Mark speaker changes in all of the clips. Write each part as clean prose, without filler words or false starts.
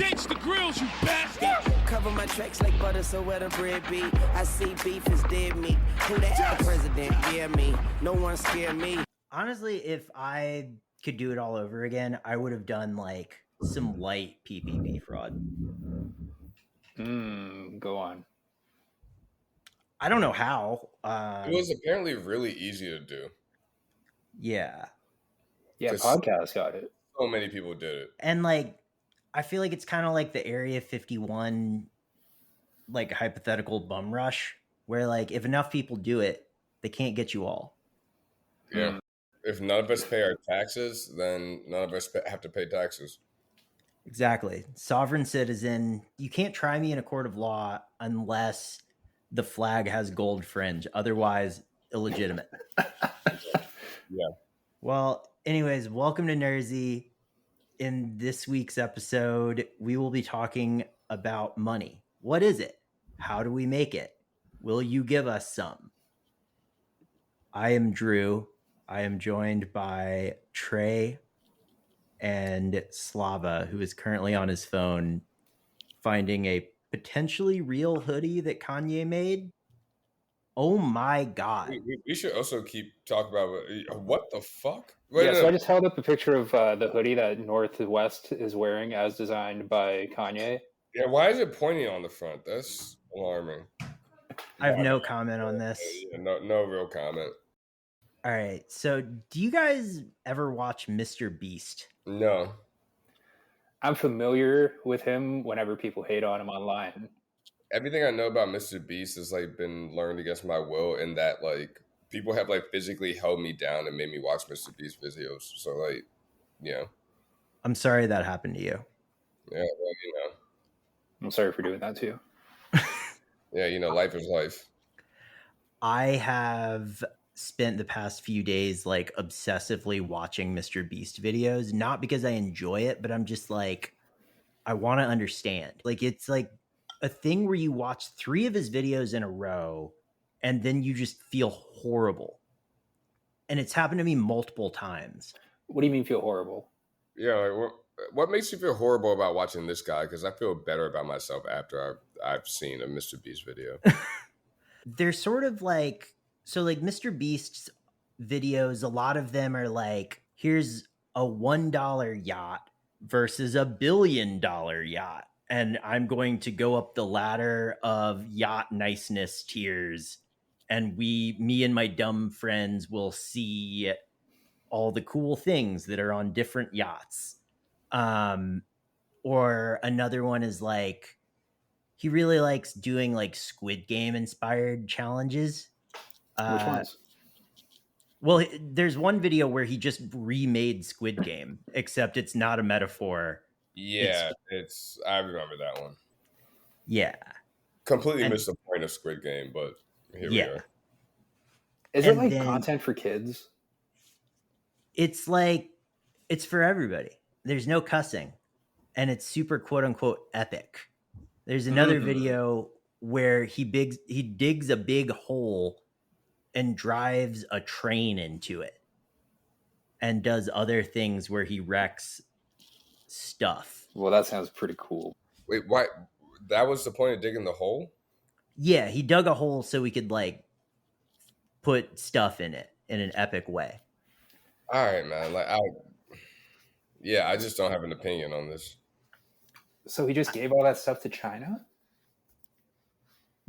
Speaker 1: Gangsta grills, you bastard!
Speaker 2: Cover my tracks like butter, so where the bread be. I see beef is dead meat. Who that president? Yeah, me. No one scare me.
Speaker 3: Honestly, if I could do it all over again, I would have done like some light PPP fraud.
Speaker 4: Go on.
Speaker 3: I don't know how.
Speaker 5: It was apparently really easy to do.
Speaker 3: Yeah.
Speaker 4: Yeah, podcast got it.
Speaker 5: So many people did it.
Speaker 3: And like, I feel like it's kind of like the Area 51, like hypothetical bum rush, where like if enough people do it, they can't get you all.
Speaker 5: Yeah. If none of us pay our taxes, then none of us have to pay taxes.
Speaker 3: Exactly. Sovereign citizen. You can't try me in a court of law unless the flag has gold fringe. Otherwise, illegitimate.
Speaker 5: Yeah.
Speaker 3: Well, anyways, welcome to Nersey. In this week's episode, we will be talking about money. What is it? How do we make it? Will you give us some? I am Drew. I am joined by Trey and Slava, who is currently on his phone finding a potentially real hoodie that Kanye made. Oh my God.
Speaker 5: We should also keep talking about what the fuck?
Speaker 4: So I just held up a picture of the hoodie that Northwest is wearing as designed by Kanye.
Speaker 5: Yeah, why is it pointing on the front? That's alarming.
Speaker 3: I have no comment on this.
Speaker 5: Yeah, no real comment.
Speaker 3: All right. So do you guys ever watch Mr. Beast?
Speaker 5: No.
Speaker 4: I'm familiar with him whenever people hate on him online.
Speaker 5: Everything I know about Mr. Beast has like been learned against my will, in that like people have like physically held me down and made me watch Mr. Beast videos. So like, yeah.
Speaker 3: I'm sorry that happened to you.
Speaker 5: Yeah, well,
Speaker 4: I'm sorry for doing that too.
Speaker 5: Yeah, life is life.
Speaker 3: I have spent the past few days like obsessively watching Mr. Beast videos, not because I enjoy it, but I'm just like, I want to understand. Like, it's like a thing where you watch 3 of his videos in a row and then you just feel horrible. And it's happened to me multiple times.
Speaker 4: What do you mean feel horrible?
Speaker 5: Yeah, like what makes you feel horrible about watching this guy? Because I feel better about myself after I've seen a Mr. Beast video.
Speaker 3: They're sort of like, so like Mr. Beast's videos, a lot of them are like, here's a $1 yacht versus a $1 billion yacht. And I'm going to go up the ladder of yacht niceness tiers. And me and my dumb friends will see all the cool things that are on different yachts. Or another one is like, he really likes doing like Squid Game inspired challenges.
Speaker 4: Which ones?
Speaker 3: Well, there's one video where he just remade Squid Game, except it's not a metaphor.
Speaker 5: Yeah, I remember that one.
Speaker 3: Yeah.
Speaker 5: Completely missed the point of Squid Game, but here we are.
Speaker 4: Is it like content for kids?
Speaker 3: It's like, it's for everybody. There's no cussing. And it's super quote unquote epic. There's another video where he digs a big hole and drives a train into it and does other things where he wrecks stuff.
Speaker 4: Well, that sounds pretty cool.
Speaker 5: Wait, why? That was the point of digging the hole?
Speaker 3: Yeah, he dug a hole so he could like put stuff in it in an epic way.
Speaker 5: All right, man. I just don't have an opinion on this.
Speaker 4: So he just gave all that stuff to China?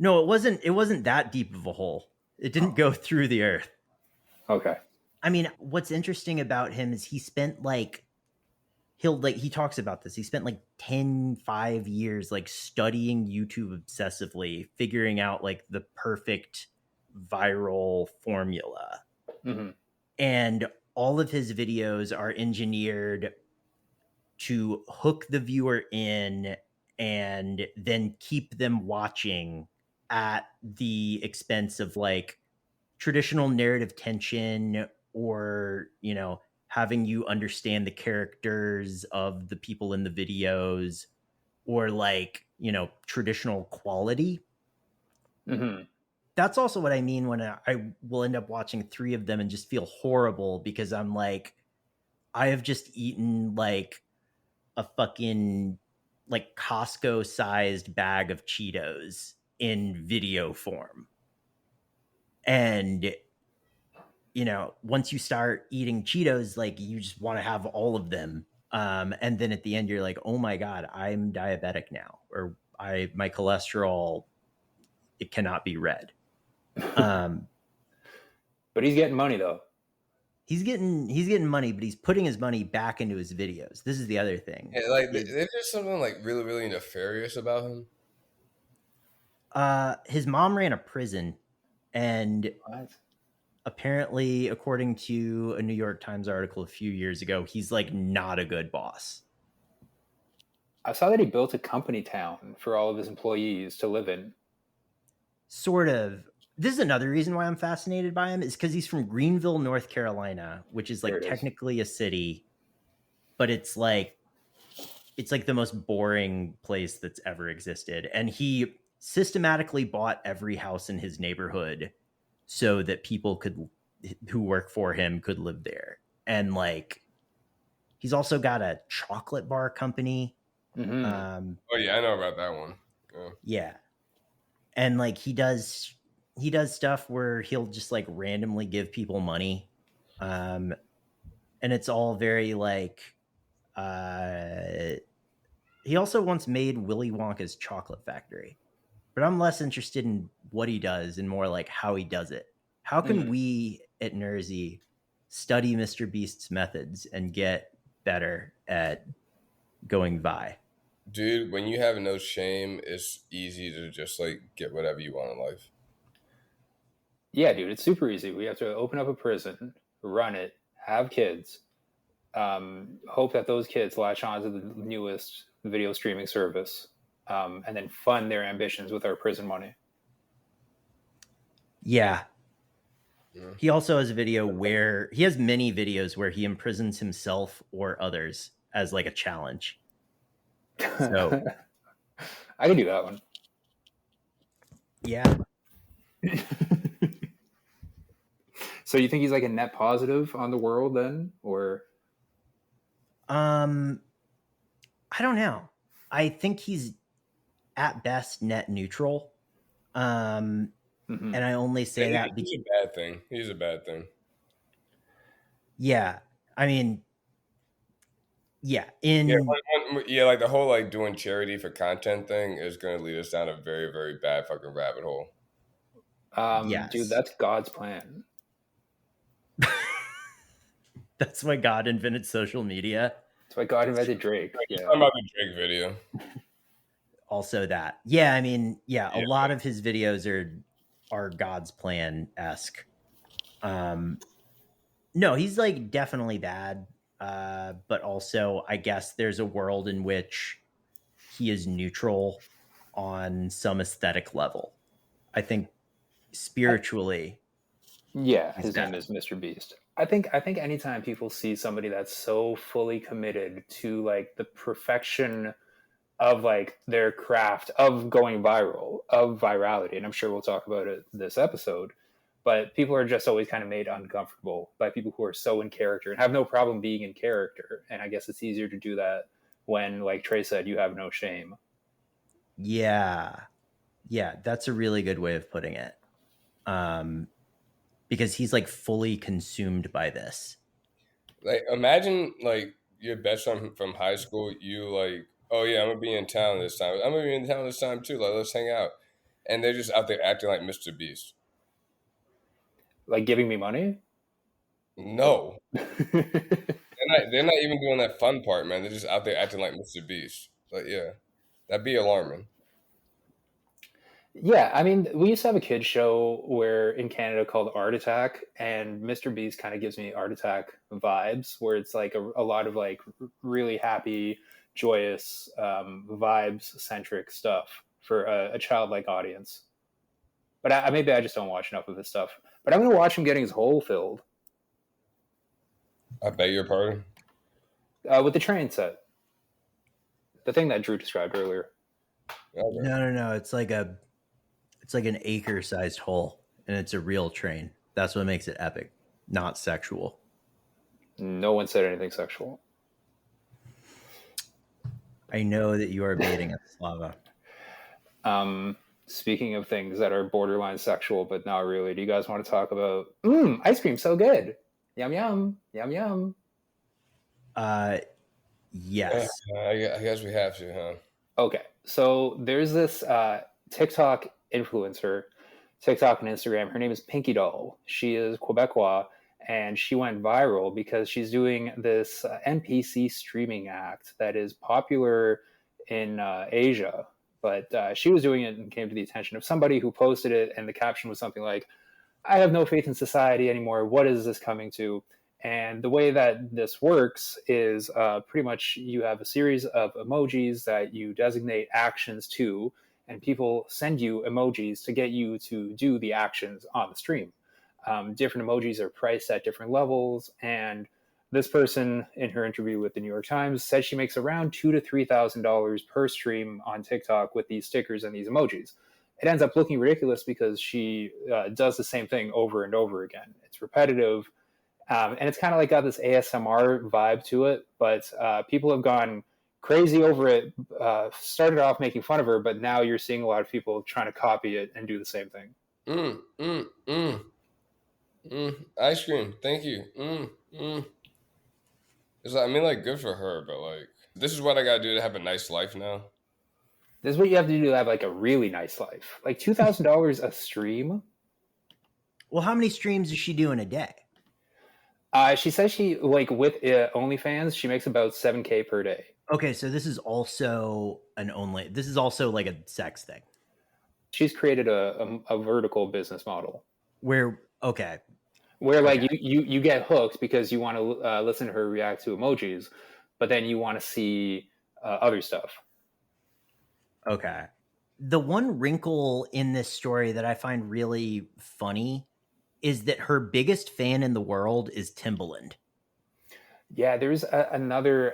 Speaker 3: No, it wasn't that deep of a hole. It didn't go through the earth.
Speaker 4: Okay.
Speaker 3: I mean, what's interesting about him is he spent like, he talks about this. He spent like 5 years like studying YouTube obsessively, figuring out like the perfect viral formula.
Speaker 4: Mm-hmm.
Speaker 3: And all of his videos are engineered to hook the viewer in and then keep them watching at the expense of like traditional narrative tension or, having you understand the characters of the people in the videos or like, traditional quality.
Speaker 4: Mm-hmm.
Speaker 3: That's also what I mean when I will end up watching 3 of them and just feel horrible because I'm like, I have just eaten like a fucking like Costco sized bag of Cheetos in video form. And, you know, once you start eating Cheetos, like you just want to have all of them. And then at the end, you're like, oh my God, I'm diabetic now, or my cholesterol, it cannot be read.
Speaker 4: But he's getting money though.
Speaker 3: He's getting money, but he's putting his money back into his videos. This is the other thing.
Speaker 5: Yeah, like there's just something like really, really nefarious about him.
Speaker 3: His mom ran a prison, and apparently, according to a New York Times article a few years ago, he's like not a good boss.
Speaker 4: I saw that he built a company town for all of his employees to live in.
Speaker 3: Sort of. This is another reason why I'm fascinated by him, is because he's from Greenville, North Carolina, which is like technically a city, but it's like the most boring place that's ever existed. And he systematically bought every house in his neighborhood so that people who work for him could live there. And like, he's also got a chocolate bar company.
Speaker 4: Mm-hmm.
Speaker 5: Oh yeah, I know about that one.
Speaker 3: Yeah. And like he does stuff where he'll just like randomly give people money. And it's all very like, he also once made Willy Wonka's chocolate factory, but I'm less interested in what he does and more like how he does it. How can we at Nersey study Mr. Beast's methods and get better at going by?
Speaker 5: Dude, when you have no shame, it's easy to just like get whatever you want in life.
Speaker 4: Yeah, dude, it's super easy. We have to open up a prison, run it, have kids, hope that those kids latch on to the newest video streaming service, and then fund their ambitions with our prison money.
Speaker 3: Yeah. He also has a video where he has many videos where he imprisons himself or others as like a challenge. So
Speaker 4: I can do that one.
Speaker 3: Yeah.
Speaker 4: So you think he's like a net positive on the world then, or?
Speaker 3: I don't know. I think he's at best net neutral. And I only say that
Speaker 5: because he's a bad thing. He's a bad thing.
Speaker 3: Yeah. I mean, yeah.
Speaker 5: Like the whole like doing charity for content thing is going to lead us down a very, very bad fucking rabbit hole.
Speaker 3: Yes.
Speaker 4: Dude, that's God's plan.
Speaker 3: That's why God invented social media.
Speaker 4: That's why God invented Drake.
Speaker 5: Yeah. I'm about the Drake video.
Speaker 3: Also that. Yeah, I mean, a lot of his videos are God's plan-esque. No, he's like definitely bad. But also I guess there's a world in which he is neutral on some aesthetic level. I think spiritually.
Speaker 4: His name is Mr. Beast. I think anytime people see somebody that's so fully committed to like the perfection of like their craft of going viral, of virality, and I'm sure we'll talk about it this episode, but people are just always kind of made uncomfortable by people who are so in character and have no problem being in character. And I guess it's easier to do that when, like Trey said, you have no shame.
Speaker 3: Yeah, that's a really good way of putting it. Because he's like fully consumed by this.
Speaker 5: Like, imagine like your best friend from high school. You like, oh yeah, I'm gonna be in town this time. I'm gonna be in town this time too. Like, let's hang out. And they're just out there acting like Mr. Beast.
Speaker 4: Like giving me money?
Speaker 5: No. They're not even doing that fun part, man. They're just out there acting like Mr. Beast. Like, yeah, that'd be alarming.
Speaker 4: Yeah, I mean, we used to have a kids show where in Canada called Art Attack, and Mr. Beast kind of gives me Art Attack vibes, where it's like a lot of like really happy, joyous, vibes centric stuff for a childlike audience. But maybe I just don't watch enough of his stuff. But I'm gonna watch him getting his hole filled.
Speaker 5: I beg your pardon.
Speaker 4: With the train set, the thing that Drew described earlier.
Speaker 3: Okay. No. It's like an acre-sized hole, and it's a real train. That's what makes it epic, not sexual.
Speaker 4: No one said anything sexual.
Speaker 3: I know that you are baiting us, Slava.
Speaker 4: Speaking of things that are borderline sexual, but not really, do you guys want to talk about ice cream? So good. Yum, yum, yum, yum.
Speaker 3: Yes.
Speaker 5: I guess we have to, huh?
Speaker 4: Okay. So there's this TikTok influencer, TikTok and Instagram. Her name is Pinky Doll. She is Quebecois, and she went viral because she's doing this NPC streaming act that is popular in Asia. But she was doing it and came to the attention of somebody who posted it, and the caption was something like, I have no faith in society anymore. What is this coming to? And the way that this works is pretty much you have a series of emojis that you designate actions to, and people send you emojis to get you to do the actions on the stream. Different emojis are priced at different levels, and this person in her interview with the New York Times said she makes around $2,000 to $3,000 per stream on TikTok with these stickers and these emojis. It ends up looking ridiculous because she does the same thing over and over again. It's repetitive. And it's kind of like got this ASMR vibe to it, but people have gone crazy over it. Started off making fun of her, but now you're seeing a lot of people trying to copy it and do the same thing.
Speaker 5: Ice cream, thank you. It's like, I mean, like, good for her, but like, this is what I gotta do to have a nice life now.
Speaker 4: This is what you have to do to have like a really nice life. Like $2,000 a stream.
Speaker 3: Well, how many streams is she doing a day?
Speaker 4: She says she with OnlyFans, she makes about $7,000 per day.
Speaker 3: Okay, so this is also this is also like a sex thing.
Speaker 4: She's created a vertical business model
Speaker 3: where
Speaker 4: you get hooked because you want to listen to her react to emojis, but then you want to see other stuff.
Speaker 3: Okay. The one wrinkle in this story that I find really funny is that her biggest fan in the world is Timbaland.
Speaker 4: Yeah, there's another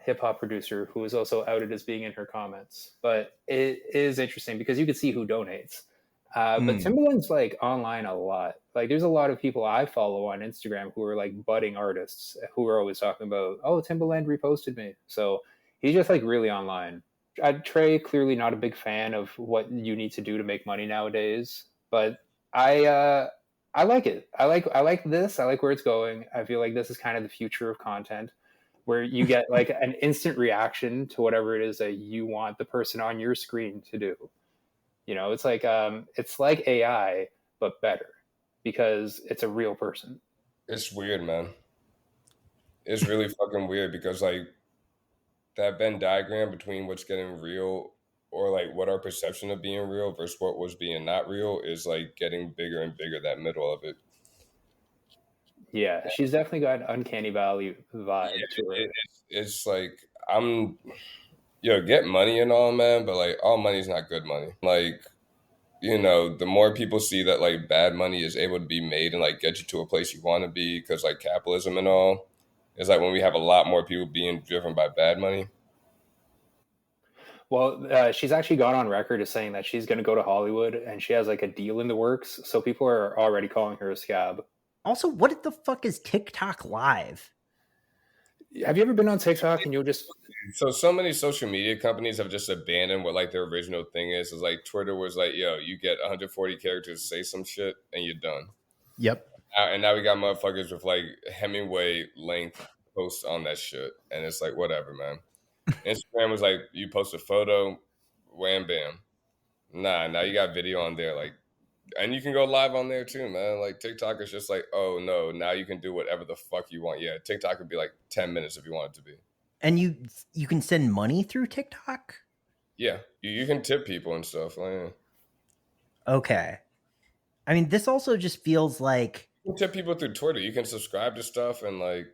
Speaker 4: hip-hop producer who is also outed as being in her comments. But it is interesting because you can see who donates. But Timbaland's like online a lot. Like there's a lot of people I follow on Instagram who are like budding artists who are always talking about, oh, Timbaland reposted me. So he's just like really online. Trey, clearly not a big fan of what you need to do to make money nowadays. But I like it. I like this. I like where it's going. I feel like this is kind of the future of content where you get like an instant reaction to whatever it is that you want the person on your screen to do. You know, it's like AI, but better because it's a real person.
Speaker 5: It's weird, man. It's really fucking weird because like that Venn diagram between what's getting real or like what our perception of being real versus what was being not real is like getting bigger and bigger, that middle of it.
Speaker 4: Yeah, she's definitely got an uncanny valley vibe to her.
Speaker 5: It's like, get money and all, man, but like all money's not good money. Like, you know, the more people see that like bad money is able to be made and like get you to a place you want to be because like capitalism and all, it's like when we have a lot more people being driven by bad money.
Speaker 4: Well, she's actually gone on record as saying that she's going to go to Hollywood and she has like a deal in the works. So people are already calling her a scab.
Speaker 3: Also, what the fuck is TikTok Live?
Speaker 4: Have you ever been on TikTok and you'll just...
Speaker 5: So many social media companies have just abandoned what like their original thing is. It's like Twitter was like, yo, you get 140 characters to say some shit and you're done.
Speaker 3: Yep.
Speaker 5: And now we got motherfuckers with like Hemingway length posts on that shit. And it's like, whatever, man. Instagram was like, you post a photo, wham, bam. Nah, now you got video on there. Like, and you can go live on there too, man. Like TikTok is just like, oh no, now you can do whatever the fuck you want. Yeah, TikTok would be like 10 minutes if you want it to be.
Speaker 3: And you can send money through TikTok?
Speaker 5: Yeah, you can tip people and stuff. Like,
Speaker 3: okay. I mean, this also just feels like...
Speaker 5: You can tip people through Twitter. You can subscribe to stuff and like,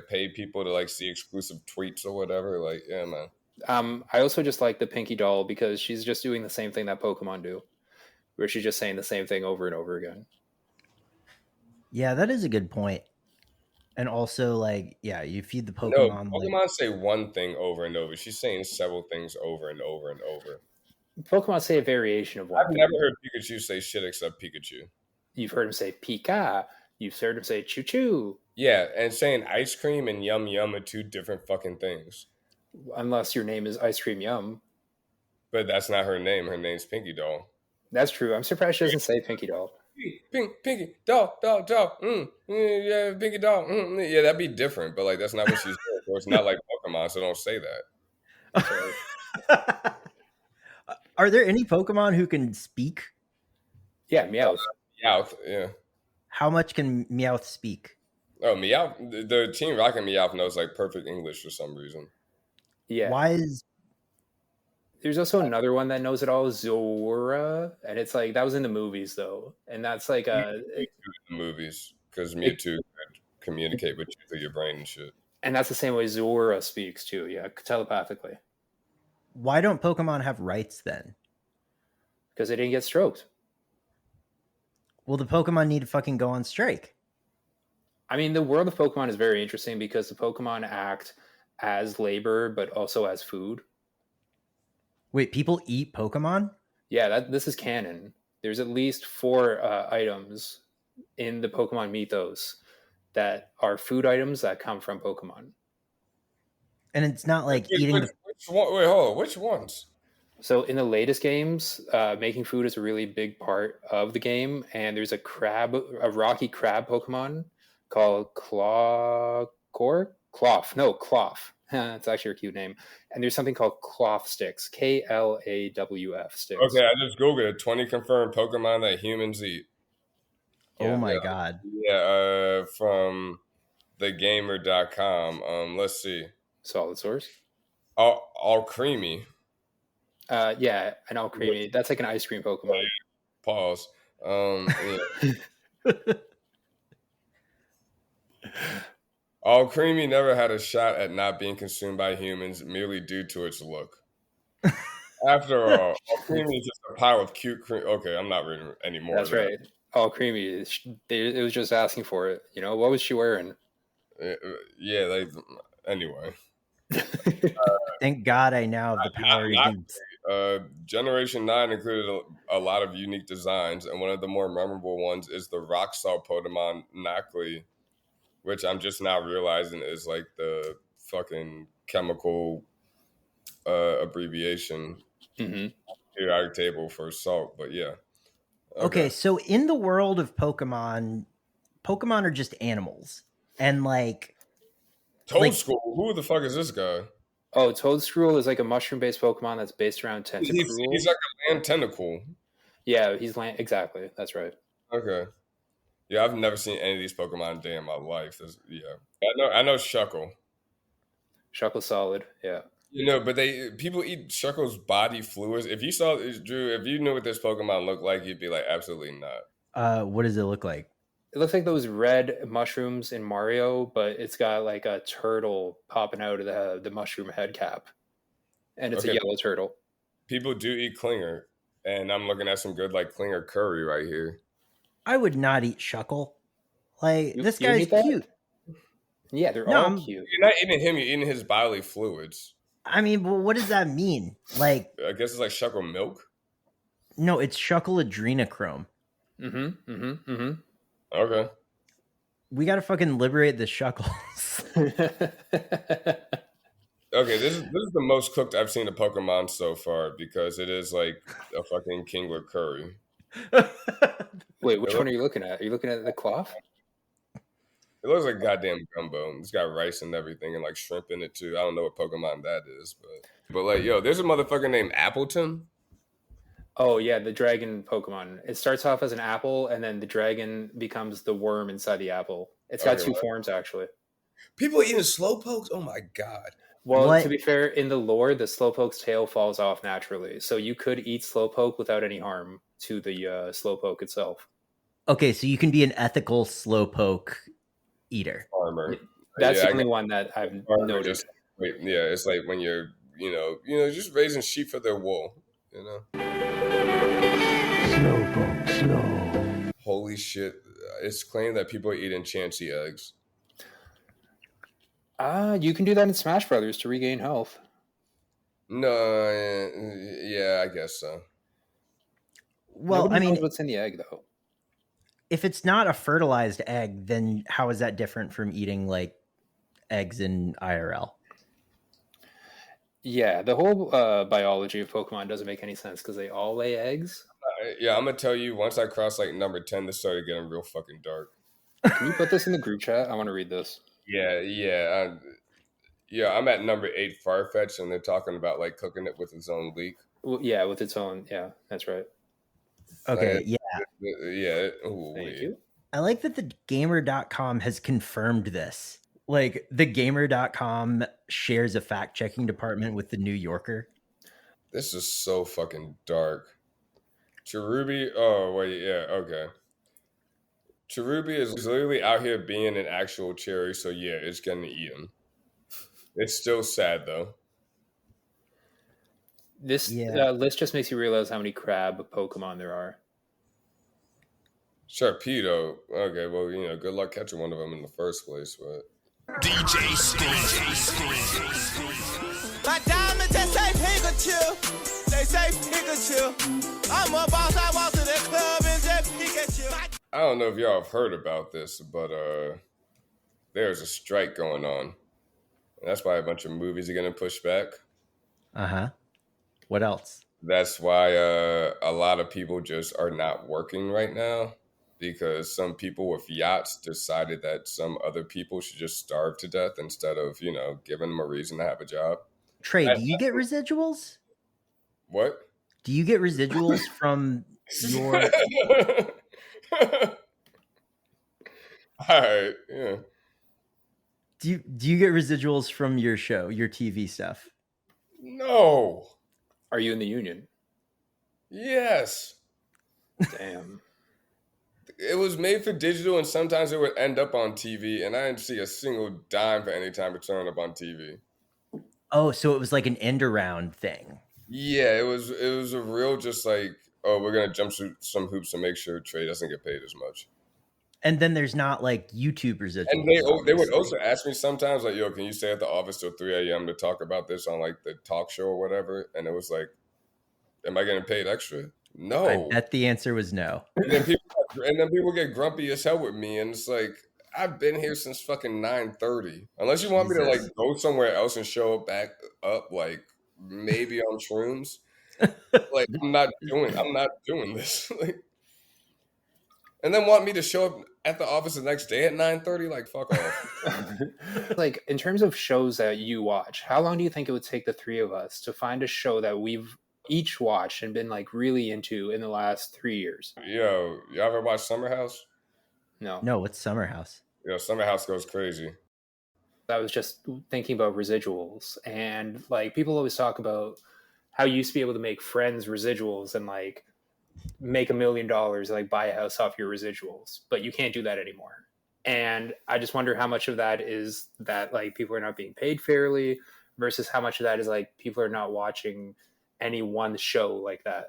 Speaker 5: pay people to like see exclusive tweets or whatever. Like, yeah, man.
Speaker 4: I also just like the Pinky Doll because she's just doing the same thing that Pokemon do, where she's just saying the same thing over and over again.
Speaker 3: Yeah, that is a good point. And also, like, yeah, you feed the Pokemon.
Speaker 5: No, Pokemon say one thing over and over. She's saying several things over and over and over.
Speaker 4: Pokemon say a variation of one.
Speaker 5: I've never heard Pikachu say shit except Pikachu.
Speaker 4: You've heard him say Pika. You've heard him say choo choo.
Speaker 5: Yeah, and saying ice cream and yum yum are two different fucking things.
Speaker 4: Unless your name is Ice Cream Yum.
Speaker 5: But that's not her name. Her name's Pinky Doll.
Speaker 4: That's true. I'm surprised she doesn't say Pinky Doll.
Speaker 5: Pinky Doll. Yeah, Pinky Doll. Yeah, that'd be different. But like, that's not what she's doing. So it's not like Pokemon, so don't say that.
Speaker 3: Are there any Pokemon who can speak?
Speaker 4: Yeah, Meowth.
Speaker 5: Meowth, yeah.
Speaker 3: How much can Meowth speak?
Speaker 5: Oh, Meowth. The Team Rocket Meowth knows like perfect English for some reason.
Speaker 4: Yeah.
Speaker 3: Why is...
Speaker 4: There's also another one that knows it all, Zora, and it's like that was in the movies though, and that's like
Speaker 5: the movies because Mewtwo could communicate with you through your brain and shit.
Speaker 4: And that's the same way Zora speaks too, yeah, telepathically.
Speaker 3: Why don't Pokemon have rights then?
Speaker 4: Because they didn't get stroked.
Speaker 3: Well, the Pokemon need to fucking go on strike.
Speaker 4: I mean, the world of Pokemon is very interesting because the Pokemon act as labor, but also as food.
Speaker 3: Wait, people eat Pokemon?
Speaker 4: Yeah, this is canon. There's at least 4 items in the Pokemon mythos that are food items that come from Pokemon.
Speaker 3: And it's not like eating...
Speaker 5: Wait, hold on. Which ones?
Speaker 4: So in the latest games, making food is a really big part of the game. And there's a rocky crab Pokemon called Cloth. It's actually a cute name. And there's something called Cloth Sticks, Klawf sticks.
Speaker 5: Okay, I just Googled it. 20 confirmed Pokemon that humans eat.
Speaker 3: Oh my God.
Speaker 5: Yeah, from thegamer.com. Let's see.
Speaker 4: Solid source.
Speaker 5: All creamy.
Speaker 4: Yeah, an all creamy. That's like an ice cream Pokemon.
Speaker 5: Pause. Yeah. All creamy never had a shot at not being consumed by humans merely due to its look. After all creamy is just a pile of cute cream. Okay, I'm not reading anymore.
Speaker 4: That's right. All creamy. It was just asking for it. You know, what was she wearing?
Speaker 5: Yeah, anyway.
Speaker 3: Thank God I now have the power to
Speaker 5: Generation 9 included a lot of unique designs, and one of the more memorable ones is the rock salt Pokemon Nacli, which I'm just now realizing is like the fucking chemical abbreviation periodic table for salt. But yeah.
Speaker 3: Okay, so in the world of Pokemon are just animals. And like
Speaker 5: Toadstool, who the fuck is this guy?
Speaker 4: Oh, Toadstool is like a mushroom-based Pokemon that's based around Tentacruel.
Speaker 5: He's like a land tentacle.
Speaker 4: Yeah, he's land. Exactly, that's right.
Speaker 5: Okay. Yeah, I've never seen any of these Pokemon a day in my life. I know Shuckle.
Speaker 4: Shuckle's solid, yeah.
Speaker 5: You know, but people eat Shuckle's body fluids. If you saw Drew, if you knew what this Pokemon looked like, you'd be like, absolutely not.
Speaker 3: What does it look like?
Speaker 4: It looks like those red mushrooms in Mario, but it's got like a turtle popping out of the mushroom head cap. And it's a yellow turtle. People
Speaker 5: do eat Klinger, and I'm looking at some good like Klinger curry right here.
Speaker 3: I would not eat Shuckle. Like, this guy's cute.
Speaker 4: Yeah, they're all cute.
Speaker 5: You're not eating him, you're eating his bodily fluids.
Speaker 3: I mean, well, what does that mean? Like,
Speaker 5: I guess it's like Shuckle milk?
Speaker 3: No, it's Shuckle adrenochrome.
Speaker 5: Okay.
Speaker 3: We gotta fucking liberate the Shuckles.
Speaker 5: Okay, this is the most cooked I've seen a Pokemon so far because it is like a fucking Kingler curry.
Speaker 4: Wait, which one are you looking at? Are you looking at the cloth?
Speaker 5: It looks like goddamn gumbo. It's got rice and everything and like shrimp in it too. I don't know what Pokemon that is, but like, yo, there's a motherfucker named Appleton.
Speaker 4: Oh yeah, the dragon Pokemon. It starts off as an apple, and then the dragon becomes the worm inside the apple. It's got two forms actually.
Speaker 5: People eating Slowpokes? Oh my god.
Speaker 4: Well, to be fair, in the lore, the Slowpoke's tail falls off naturally, so you could eat Slowpoke without any harm to the Slowpoke itself.
Speaker 3: Okay, so you can be an ethical Slowpoke eater.
Speaker 5: Farmer.
Speaker 4: That's the only one that I've noticed.
Speaker 5: It's like when you're, you know, just raising sheep for their wool, you know.
Speaker 1: Slowpoke, slow.
Speaker 5: Holy shit! It's claimed that people are eating Chansey eggs.
Speaker 4: You can do that in Smash Brothers to regain health.
Speaker 5: No, yeah, I guess so.
Speaker 3: Well,
Speaker 4: Nobody
Speaker 3: I mean,
Speaker 4: knows what's in the egg though.
Speaker 3: If it's not a fertilized egg, then how is that different from eating like eggs in IRL?
Speaker 4: Yeah, the whole biology of Pokemon doesn't make any sense because they all lay eggs.
Speaker 5: Yeah, I'm gonna tell you. Once I crossed like number 10, this started getting real fucking dark.
Speaker 4: Can you put this in the group chat? I want to read this.
Speaker 5: Yeah. I'm at number 8, Farfetch, and they're talking about like cooking it with its own leek.
Speaker 4: Well, yeah, with its own. Yeah, that's right.
Speaker 3: Okay, yeah.
Speaker 5: Yeah. Ooh,
Speaker 4: Thank you.
Speaker 3: I like that the gamer.com has confirmed this. Like, the gamer.com shares a fact-checking department with the New Yorker.
Speaker 5: This is so fucking dark. Cherubi. Oh, wait. Yeah. Okay. Cherubi is literally out here being an actual cherry, so yeah, it's getting eaten. It's still sad, though.
Speaker 4: This list just makes you realize how many crab Pokemon there are.
Speaker 5: Sharpedo. Okay, well, good luck catching one of them in the first place, but...
Speaker 6: DJ
Speaker 7: My diamond just say Pikachu. They say Pikachu. I'm a boss, I walk to the club and just Pikachu.
Speaker 5: I don't know if y'all have heard about this, but there's a strike going on. And that's why a bunch of movies are getting pushed back.
Speaker 3: Uh-huh. What else?
Speaker 5: That's why a lot of people just are not working right now, because some people with yachts decided that some other people should just starve to death instead of, giving them a reason to have a job.
Speaker 3: Trey, do you get residuals?
Speaker 5: What?
Speaker 3: Do you get residuals from your...
Speaker 5: All right, yeah.
Speaker 3: Do you get residuals from your show, your TV stuff?
Speaker 5: No.
Speaker 4: Are you in the union?
Speaker 5: Yes.
Speaker 4: Damn.
Speaker 5: It was made for digital, and sometimes it would end up on TV, and I didn't see a single dime for any time it's showing up on TV.
Speaker 3: Oh, so it was like an end around thing.
Speaker 5: Yeah, it was a real just like, oh, we're gonna jump through some hoops to make sure Trey doesn't get paid as much.
Speaker 3: And then there's not like YouTube residuals.
Speaker 5: And they would also ask me sometimes like, yo, can you stay at the office till 3 a.m. to talk about this on like the talk show or whatever? And it was like, am I getting paid extra? No.
Speaker 3: I bet the answer was no.
Speaker 5: And then people get grumpy as hell with me, and it's like, I've been here since fucking 9:30. Unless you want me to like go somewhere else and show up back up, like maybe on shrooms. Like I'm not doing this. Like, and then want me to show up at the office the next day at 9:30? Like, fuck off.
Speaker 4: Like, in terms of shows that you watch, how long do you think it would take the three of us to find a show that we've each watched and been like really into in the last 3 years?
Speaker 5: Yo, you ever watch Summer House?
Speaker 4: No.
Speaker 3: What's Summer House?
Speaker 5: Yo, Summer House goes crazy.
Speaker 4: I was just thinking about residuals, and like people always talk about how you used to be able to make friends residuals and like make $1 million, like buy a house off your residuals, but you can't do that anymore. And I just wonder how much of that is that like people are not being paid fairly versus how much of that is like people are not watching any one show like that,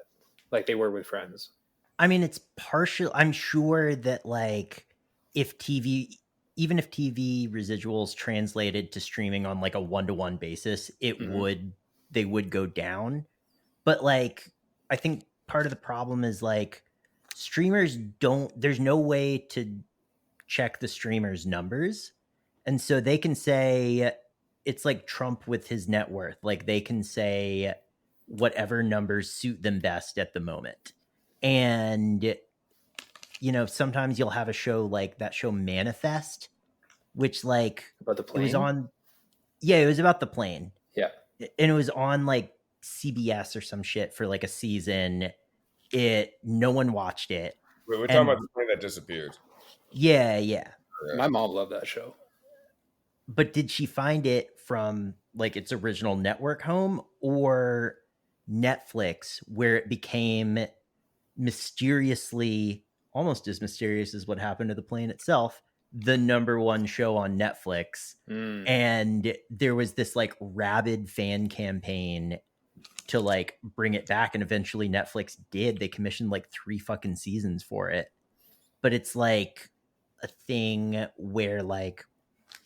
Speaker 4: like they were with Friends.
Speaker 3: I mean, it's partial. I'm sure that like even if TV residuals translated to streaming on like a 1-to-1 basis, they would go down. But like, I think part of the problem is like streamers there's no way to check the streamer's numbers. And so they can say, it's like Trump with his net worth. Like they can say whatever numbers suit them best at the moment. And, sometimes you'll have a show like that show Manifest, which like
Speaker 4: about the plane?
Speaker 3: It was on. Yeah, it was about the plane.
Speaker 4: Yeah.
Speaker 3: And it was on like CBS or some shit for like a season. No one watched it.
Speaker 5: Wait, we're talking about the plane that disappeared.
Speaker 3: Yeah.
Speaker 4: My mom loved that show.
Speaker 3: But did she find it from like its original network home or Netflix, where it became mysteriously, almost as mysterious as what happened to the plane itself, the #1 show on Netflix? And there was this like rabid fan campaign to like bring it back, and eventually Netflix did. They commissioned like 3 fucking seasons for it. But it's like a thing where like,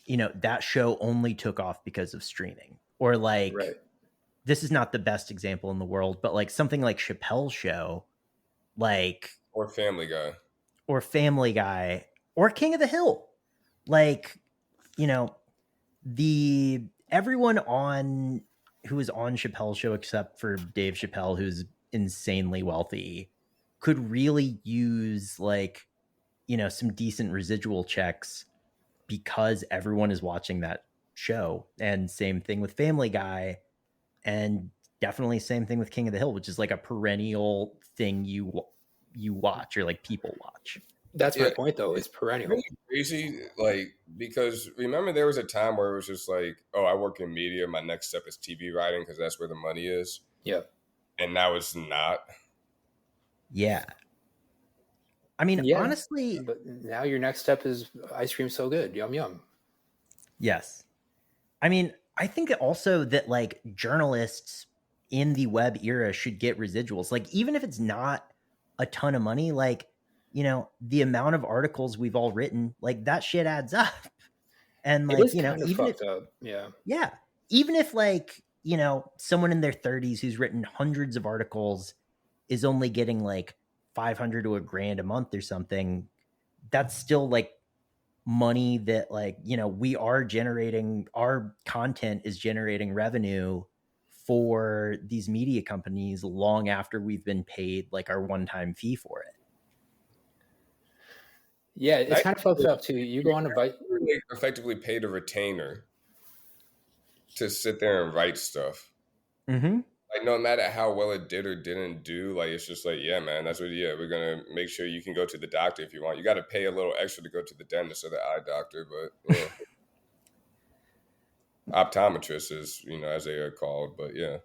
Speaker 3: that show only took off because of streaming. Or like,
Speaker 4: right.
Speaker 3: This is not the best example in the world, but like something like Chappelle's Show, like,
Speaker 5: or Family Guy,
Speaker 3: or King of the Hill, like, everyone on who is on Chappelle's show, except for Dave Chappelle, who's insanely wealthy, could really use like, you know, some decent residual checks because everyone is watching that show. And same thing with Family Guy, and definitely same thing with King of the Hill, which is like a perennial thing you watch, or like people watch.
Speaker 4: That's
Speaker 5: Yeah.
Speaker 4: my point, though. It's perennial.
Speaker 5: Really crazy, like, because remember there was a time where it was just like, oh, I work in media, my next step is TV writing because that's where the money is.
Speaker 4: Yeah.
Speaker 5: And now it's not.
Speaker 3: Yeah. I mean,
Speaker 4: Yeah,
Speaker 3: honestly,
Speaker 4: but now your next step is ice cream so good, yum yum.
Speaker 3: yes. I mean, I think also that like journalists in the web era should get residuals. Like, even if it's not a ton of money, like, you know, the amount of articles we've all written, like that shit adds up. And
Speaker 4: It
Speaker 3: like,
Speaker 4: is
Speaker 3: you know,
Speaker 4: kind of
Speaker 3: even if,
Speaker 4: fucked up. Yeah.
Speaker 3: yeah, even if like, you know, someone in their 30s who's written hundreds of articles is only getting like 500 to $1,000 a month or something, that's still like money that, like, you know, we are generating, our content is generating revenue for these media companies long after we've been paid like our one-time fee for it.
Speaker 4: Yeah, it's kind of fucked up too. You go on a bite.
Speaker 5: They effectively paid a retainer to sit there and write stuff.
Speaker 3: Mm-hmm.
Speaker 5: Like, no matter how well it did or didn't do, like, it's just like, yeah, man, that's what, yeah, we're going to make sure you can go to the doctor if you want. You got to pay a little extra to go to the dentist or the eye doctor, but, yeah. Optometrist is, you know, as they are called, but yeah.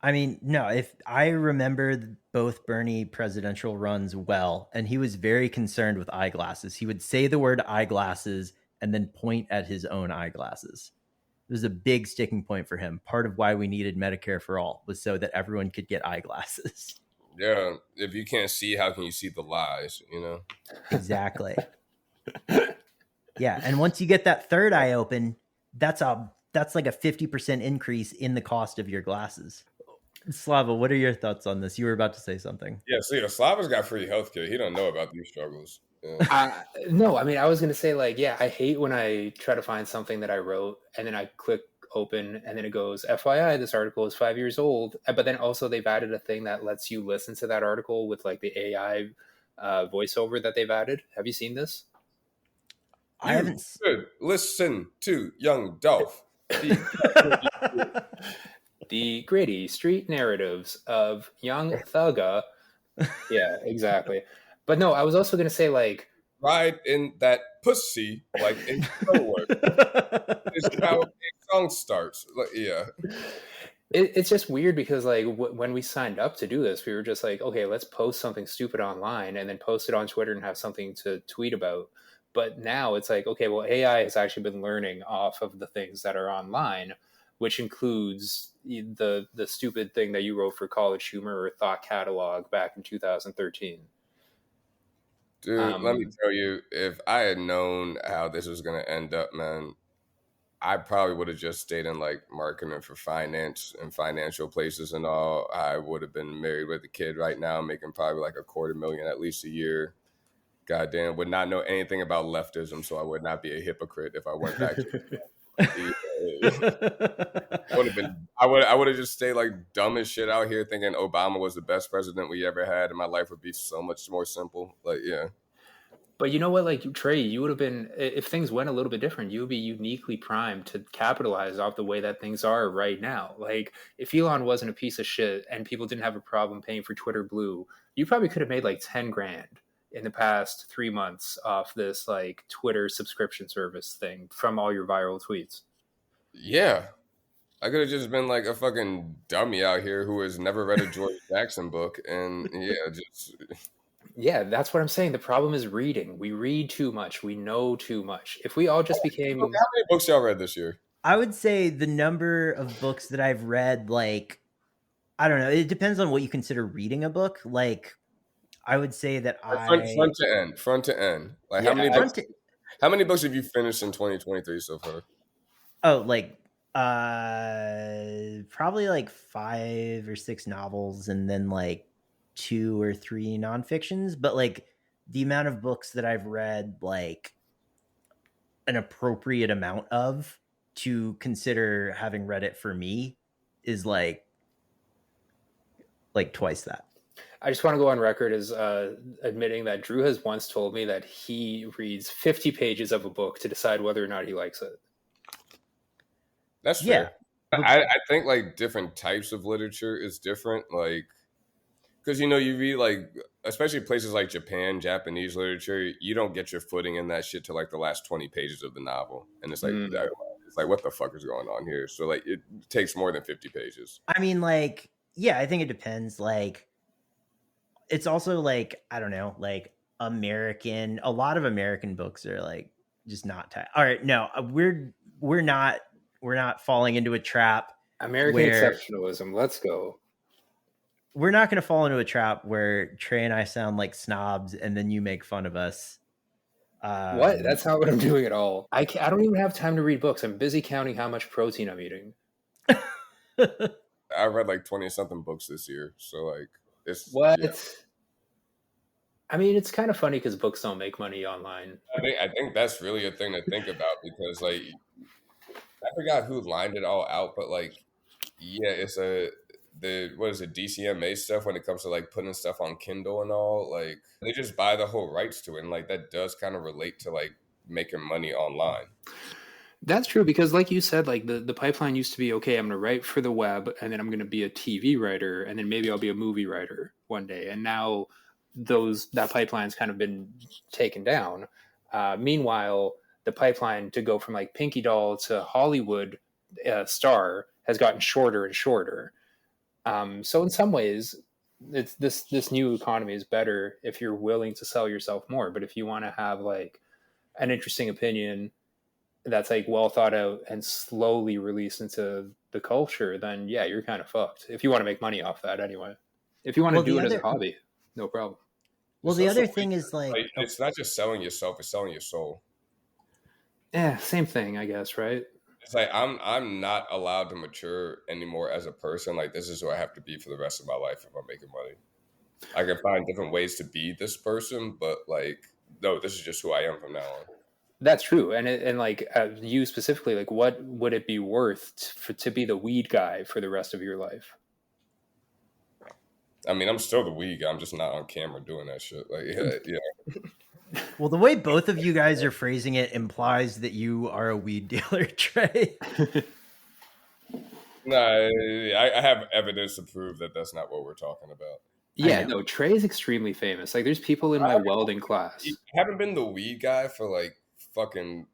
Speaker 3: I mean, no, if I remember both Bernie presidential runs well, and he was very concerned with eyeglasses. He would say the word eyeglasses and then point at his own eyeglasses. It was a big sticking point for him. Part of why we needed Medicare for all was so that everyone could get eyeglasses.
Speaker 5: Yeah, if you can't see, how can you see the lies, you know?
Speaker 3: Exactly. Yeah, and once you get that third eye open, that's like a 50% increase in the cost of your glasses. Slava, what are your thoughts on this? You were about to say something.
Speaker 5: Yeah, see, Slava's got free healthcare. He don't know about these struggles. Yeah.
Speaker 4: No, I mean, I was going to say, like, yeah, I hate when I try to find something that I wrote and then I click open and then it goes, FYI, this article is 5 years old. But then also they've added a thing that lets you listen to that article with like the AI voiceover that they've added. Have you seen this?
Speaker 3: I haven't.
Speaker 5: Should listen to young Dolph.
Speaker 4: The gritty street narratives of young Thugga. Yeah, exactly. But no, I was also going to say, like,
Speaker 5: ride in that pussy like in Star Wars. This is how a song starts. Like, yeah.
Speaker 4: It's just weird because, like, when we signed up to do this, we were just like, okay, let's post something stupid online and then post it on Twitter and have something to tweet about. But now it's like, okay, well, AI has actually been learning off of the things that are online, which includes the stupid thing that you wrote for College Humor or Thought Catalog back in 2013.
Speaker 5: Dude, let me tell you, if I had known how this was going to end up, man, I probably would have just stayed in like marketing for finance and financial places and all. I would have been married with a kid right now, making probably like $250,000 at least a year. Goddamn, would not know anything about leftism, so I would not be a hypocrite if I went back to I would have just stayed like dumb as shit out here thinking Obama was the best president we ever had and my life would be so much more simple. Like, yeah.
Speaker 4: But you know what, like, Trey, you would have been, if things went a little bit different, you would be uniquely primed to capitalize off the way that things are right now. Like, if Elon wasn't a piece of shit and people didn't have a problem paying for Twitter Blue, you probably could have made like 10 grand in the past 3 months off this like Twitter subscription service thing from all your viral tweets.
Speaker 5: Yeah. I could have just been like a fucking dummy out here who has never read a George Jackson book. And yeah, just.
Speaker 4: Yeah, that's what I'm saying. The problem is reading. We read too much. We know too much. If we all just became.
Speaker 5: How many books y'all read this year?
Speaker 3: I would say the number of books that I've read, like, I don't know. It depends on what you consider reading a book. Like, I would say that
Speaker 5: front to end. Like,
Speaker 4: yeah,
Speaker 5: how many books have you finished in 2023 so far?
Speaker 3: Oh, like probably like 5 or 6 novels and then like 2 or 3 nonfictions. But like the amount of books that I've read, like an appropriate amount of, to consider having read it for me is like twice that.
Speaker 4: I just want to go on record as admitting that Drew has once told me that he reads 50 pages of a book to decide whether or not he likes it.
Speaker 5: That's fair. I think like different types of literature is different. Like, because, you know, you read like, especially places like Japan, Japanese literature, you don't get your footing in that shit till like the last 20 pages of the novel. And it's like, it's like, what the fuck is going on here? So like, it takes more than 50 pages.
Speaker 3: I mean, like, yeah, I think it depends. Like, it's also like, I don't know, like a lot of American books are like just not tight. All right, no, we're not falling into a trap.
Speaker 4: American exceptionalism. Let's go.
Speaker 3: We're not going to fall into a trap where Trey and I sound like snobs and then you make fun of us.
Speaker 4: What? That's not what I'm doing at all. I don't even have time to read books. I'm busy counting how much protein I'm eating.
Speaker 5: I read like 20 something books this year. So like, it's
Speaker 4: what? Yeah. I mean, it's kind of funny because books don't make money online.
Speaker 5: I think that's really a thing to think about, because like, I forgot who lined it all out, but like, yeah, it's DCMA stuff when it comes to like putting stuff on Kindle and all. Like, they just buy the whole rights to it, and like that does kind of relate to like making money online.
Speaker 4: That's true, because like you said, like the pipeline used to be, okay, I'm going to write for the web, and then I'm going to be a TV writer, and then maybe I'll be a movie writer one day. And now that pipeline's kind of been taken down. Meanwhile, the pipeline to go from like Pinky Doll to Hollywood star has gotten shorter and shorter. So in some ways, it's this new economy is better if you're willing to sell yourself more. But if you want to have like an interesting opinion that's like well thought out and slowly released into the culture, then yeah, you're kind of fucked. If you want to make money off that anyway. If you want to do it as a hobby, no problem.
Speaker 3: Well, the other thing is like
Speaker 5: it's not just selling yourself, it's selling your soul.
Speaker 4: Yeah, same thing, I guess, right?
Speaker 5: It's like I'm not allowed to mature anymore as a person. Like, this is who I have to be for the rest of my life if I'm making money. I can find different ways to be this person, but like, no, this is just who I am from now on.
Speaker 4: That's true. And like you specifically, like, what would it be worth to be the weed guy for the rest of your life?
Speaker 5: I mean, I'm still the weed guy. I'm just not on camera doing that shit. Like, yeah.
Speaker 3: Well, the way both of you guys are phrasing it implies that you are a weed dealer, Trey.
Speaker 5: No, I have evidence to prove that that's not what we're talking about.
Speaker 4: Yeah, no, Trey is extremely famous. Like, there's people in my welding class.
Speaker 5: I haven't been the weed guy for like fucking,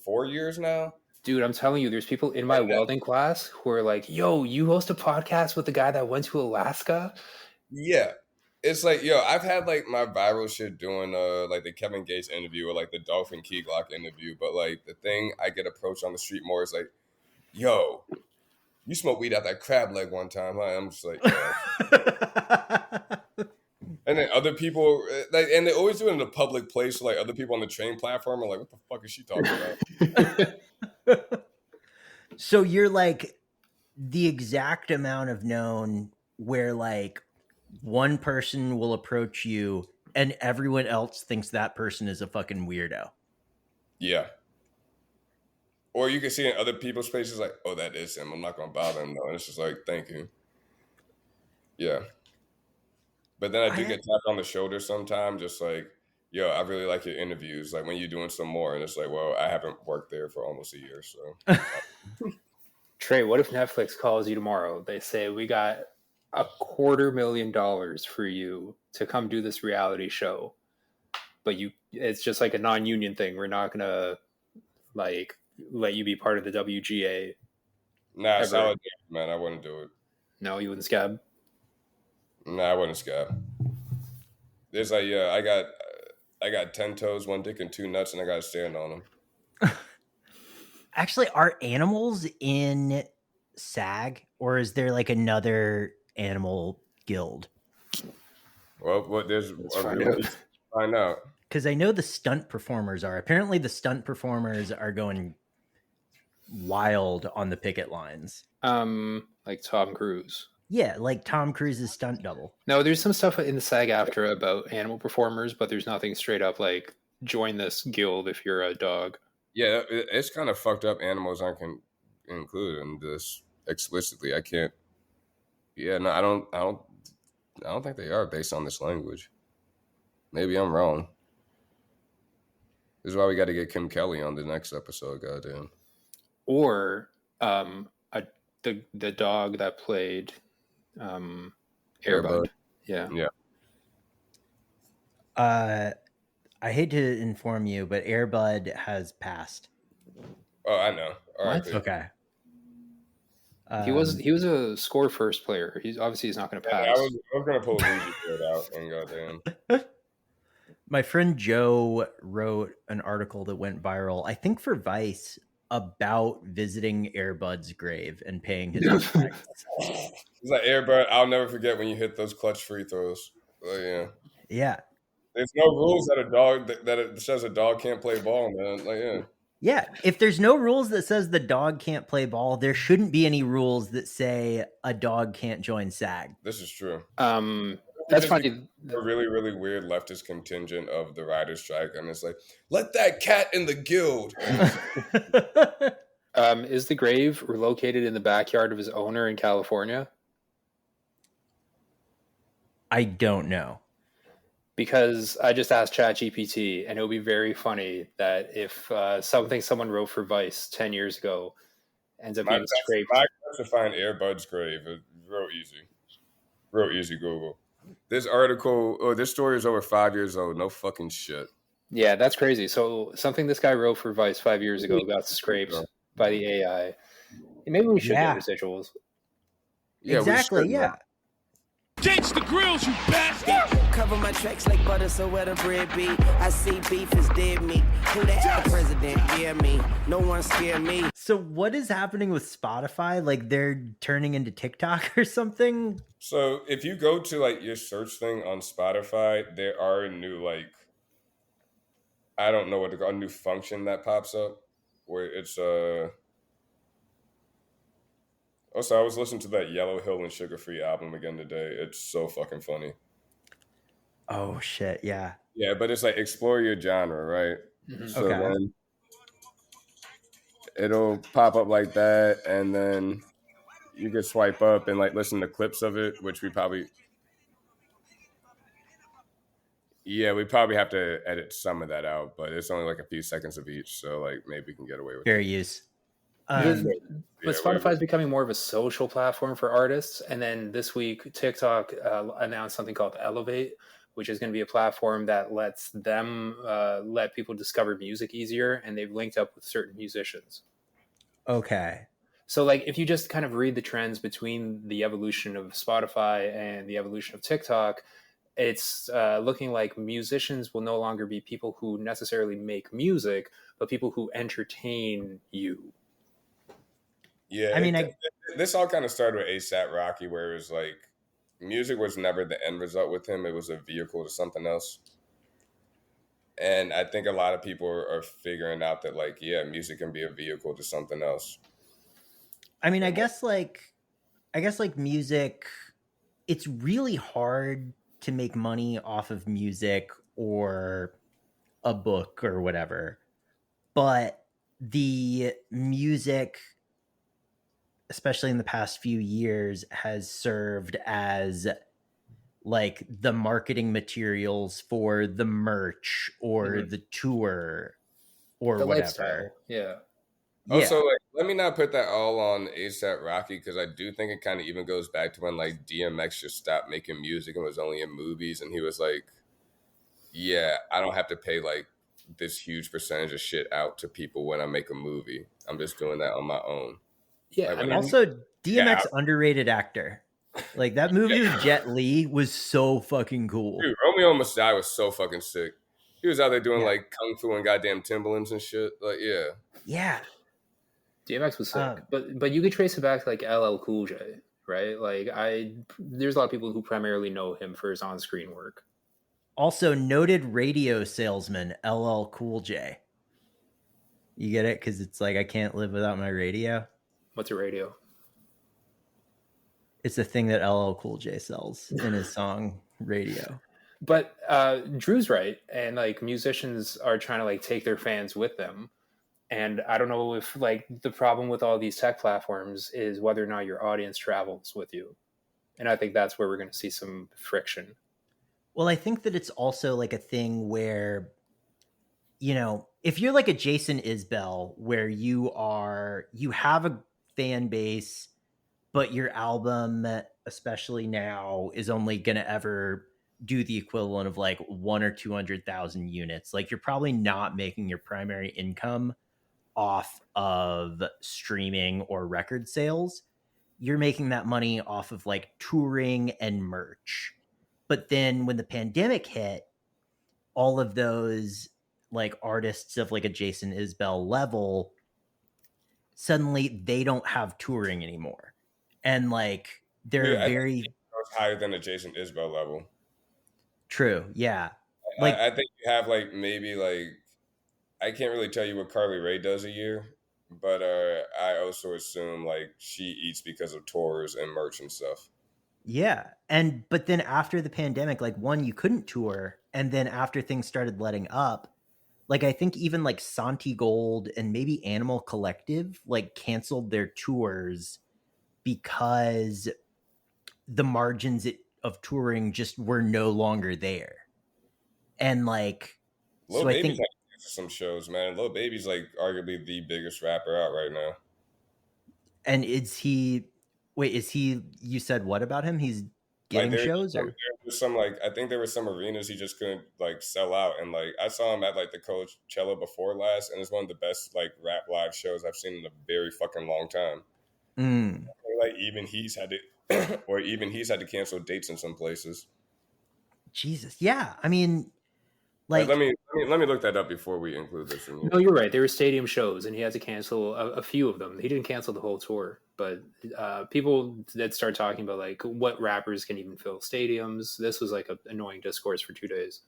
Speaker 5: 4 years now?
Speaker 4: Dude, I'm telling you, there's people in my welding class who are like, yo, you host a podcast with the guy that went to Alaska?
Speaker 5: Yeah. It's like, yo, I've had like my viral shit doing like the Kevin Gates interview or like the Dolphin Key Glock interview, but like the thing I get approached on the street more is like, yo, you smoked weed out that crab leg one time, huh? I'm just like, yeah. And then other people, like, and they always do it in a public place. So like other people on the train platform are like, what the fuck is she talking about?
Speaker 3: So you're like the exact amount of known where like one person will approach you and everyone else thinks that person is a fucking weirdo.
Speaker 5: Yeah. Or you can see in other people's faces like, oh, that is him. I'm not going to bother him though. And it's just like, thank you. Yeah. But then I do get tapped on the shoulder sometimes, just like, yo, I really like your interviews. Like when you're doing some more. And it's like, well, I haven't worked there for almost a year. So
Speaker 4: Trey, what if Netflix calls you tomorrow? They say, we got $250,000 for you to come do this reality show, but it's just like a non-union thing. We're not gonna like let you be part of the WGA.
Speaker 5: Nah, solid, man. I wouldn't do it.
Speaker 4: No, you wouldn't scab.
Speaker 5: Nah, I wouldn't scab. There's like, yeah, I got 10 toes, 1 dick, and 2 nuts, and I gotta stand on them.
Speaker 3: Actually, are animals in SAG, or is there like another animal guild?
Speaker 5: Well, there's find out.
Speaker 3: Because I know the stunt performers are. Apparently, the stunt performers are going wild on the picket lines.
Speaker 4: Like Tom Cruise.
Speaker 3: Yeah, like Tom Cruise's stunt double.
Speaker 4: No, there's some stuff in the SAG-AFTRA about animal performers, but there's nothing straight up like join this guild if you're a dog.
Speaker 5: Yeah, it's kind of fucked up. Animals aren't included in this explicitly. I can't. Yeah, no, I don't think they are based on this language. Maybe I'm wrong. This is why we got to get Kim Kelly on the next episode. Goddamn.
Speaker 4: Or the dog that played Airbud. Yeah.
Speaker 3: I hate to inform you, but Airbud has passed.
Speaker 5: Oh, I know. All right.
Speaker 3: Okay.
Speaker 4: He was a score first player. He's not going to pass.
Speaker 5: I was going to pull a Ouija board out and goddamn.
Speaker 3: My friend Joe wrote an article that went viral, I think for Vice, about visiting Airbud's grave and paying his respects.
Speaker 5: He's like, Airbud, I'll never forget when you hit those clutch free throws. Oh, yeah.
Speaker 3: Yeah.
Speaker 5: There's no rules that a dog that it says a dog can't play ball, man. Like, yeah.
Speaker 3: Yeah, if there's no rules that says the dog can't play ball, there shouldn't be any rules that say a dog can't join SAG.
Speaker 5: This is true.
Speaker 4: That's funny.
Speaker 5: A really, really weird leftist contingent of the writer's strike, and it's like, let that cat in the guild.
Speaker 4: Is the grave located in the backyard of his owner in California?
Speaker 3: I don't know.
Speaker 4: Because I just asked ChatGPT, and it would be very funny that if something someone wrote for Vice 10 years ago ends up being scraped.
Speaker 5: My quest to find Airbud's grave is real easy. Real easy Google. This story is over 5 years old. No fucking shit.
Speaker 4: Yeah, that's crazy. So something this guy wrote for Vice 5 years ago got scraped by the AI. Maybe we should get residuals.
Speaker 5: Yeah,
Speaker 3: exactly, yeah.
Speaker 7: Ditch the grills, you bastard!
Speaker 2: Cover my tracks like butter, so where the bread be. I see beef is dead meat. Who that president? Yeah, me. No one scare me.
Speaker 3: So what is happening with Spotify? Like they're turning into TikTok or something?
Speaker 5: So if you go to like your search thing on Spotify, there are new I don't know what to call a new function that pops up where it's Also, I was listening to that Yellow Hill and Sugar Free album again today. It's so fucking funny.
Speaker 3: Oh shit, yeah.
Speaker 5: Yeah, but it's like explore your genre, right? Mm-hmm. So then it'll pop up like that, and then you can swipe up and like listen to clips of it, which we probably have to edit some of that out, but it's only like a few seconds of each, so like maybe we can get away with
Speaker 3: fair
Speaker 5: it.
Speaker 3: use.
Speaker 4: But Spotify is becoming more of a social platform for artists. And then this week, TikTok announced something called Elevate, which is going to be a platform that lets them let people discover music easier. And they've linked up with certain musicians.
Speaker 3: Okay.
Speaker 4: So like if you just kind of read the trends between the evolution of Spotify and the evolution of TikTok, it's looking like musicians will no longer be people who necessarily make music, but people who entertain you.
Speaker 5: Yeah, I mean, this all kind of started with A$AP Rocky, where it was like music was never the end result with him. It was a vehicle to something else. And I think a lot of people are figuring out that like, yeah, music can be a vehicle to something else.
Speaker 3: I mean, I guess like music, it's really hard to make money off of music or a book or whatever. But the music, especially in the past few years, has served as like the marketing materials for the merch or the tour or the whatever.
Speaker 4: Lifestyle. Yeah.
Speaker 5: Also, like, let me not put that all on A$AP Rocky, because I do think it kind of even goes back to when like DMX just stopped making music and was only in movies, and he was like, yeah, I don't have to pay like this huge percentage of shit out to people when I make a movie. I'm just doing that on my own.
Speaker 4: Yeah,
Speaker 5: like,
Speaker 3: also DMX underrated actor. Like that movie with Jet Li was so fucking cool.
Speaker 5: Dude, Romeo Must Die was so fucking sick. He was out there doing like kung fu and goddamn Timberlands and shit. Like,
Speaker 3: yeah.
Speaker 4: DMX was sick, but you could trace it back to like LL Cool J, right? Like there's a lot of people who primarily know him for his on-screen work.
Speaker 3: Also, noted radio salesman LL Cool J. You get it? Because it's like I can't live without my radio.
Speaker 4: What's a radio?
Speaker 3: It's the thing that LL Cool J sells in his song Radio.
Speaker 4: But Drew's right, and like musicians are trying to like take their fans with them, And I don't know if like the problem with all these tech platforms is whether or not your audience travels with you. And I think that's where we're going to see some friction.
Speaker 3: Well, I think that it's also like a thing where, you know, if you're like a Jason Isbell, where you have a fan base, but your album, especially now, is only going to ever do the equivalent of like 1 or 200,000 units. Like, you're probably not making your primary income off of streaming or record sales. You're making that money off of like touring and merch. But then when the pandemic hit, all of those like artists of like a Jason Isbell level, suddenly they don't have touring anymore. And like they're
Speaker 5: I think
Speaker 3: very
Speaker 5: it's higher than a Jason Isbell level.
Speaker 3: true. Yeah. Like
Speaker 5: I think you have like maybe like I can't really tell you what Carly Rae does a year, but I also assume like she eats because of tours and merch and stuff.
Speaker 3: yeah. And but then after the pandemic, like one, you couldn't tour. And then after things started letting up, like I think even like Santi Gold and maybe Animal Collective like canceled their tours because the margins of touring just were no longer there. And like
Speaker 5: Lil
Speaker 3: so I
Speaker 5: Baby's
Speaker 3: think
Speaker 5: some shows, man. Lil Baby's like arguably the biggest rapper out right now.
Speaker 3: and is he you said what about him? He's
Speaker 5: Like
Speaker 3: getting shows or
Speaker 5: there was some like I think there were some arenas he just couldn't like sell out, and like I saw him at like the Coachella before last, and it's one of the best like rap live shows I've seen in a very fucking long time. Like even he's had to, or even he's had to cancel dates in some places.
Speaker 3: Jesus, yeah. I mean,
Speaker 5: Like,
Speaker 3: like
Speaker 5: let me look that up before we include this.
Speaker 4: No, you're right. There were stadium shows, and he had to cancel a few of them. He didn't cancel the whole tour, but people that start talking about like what rappers can even fill stadiums. This was like an annoying discourse for 2 days.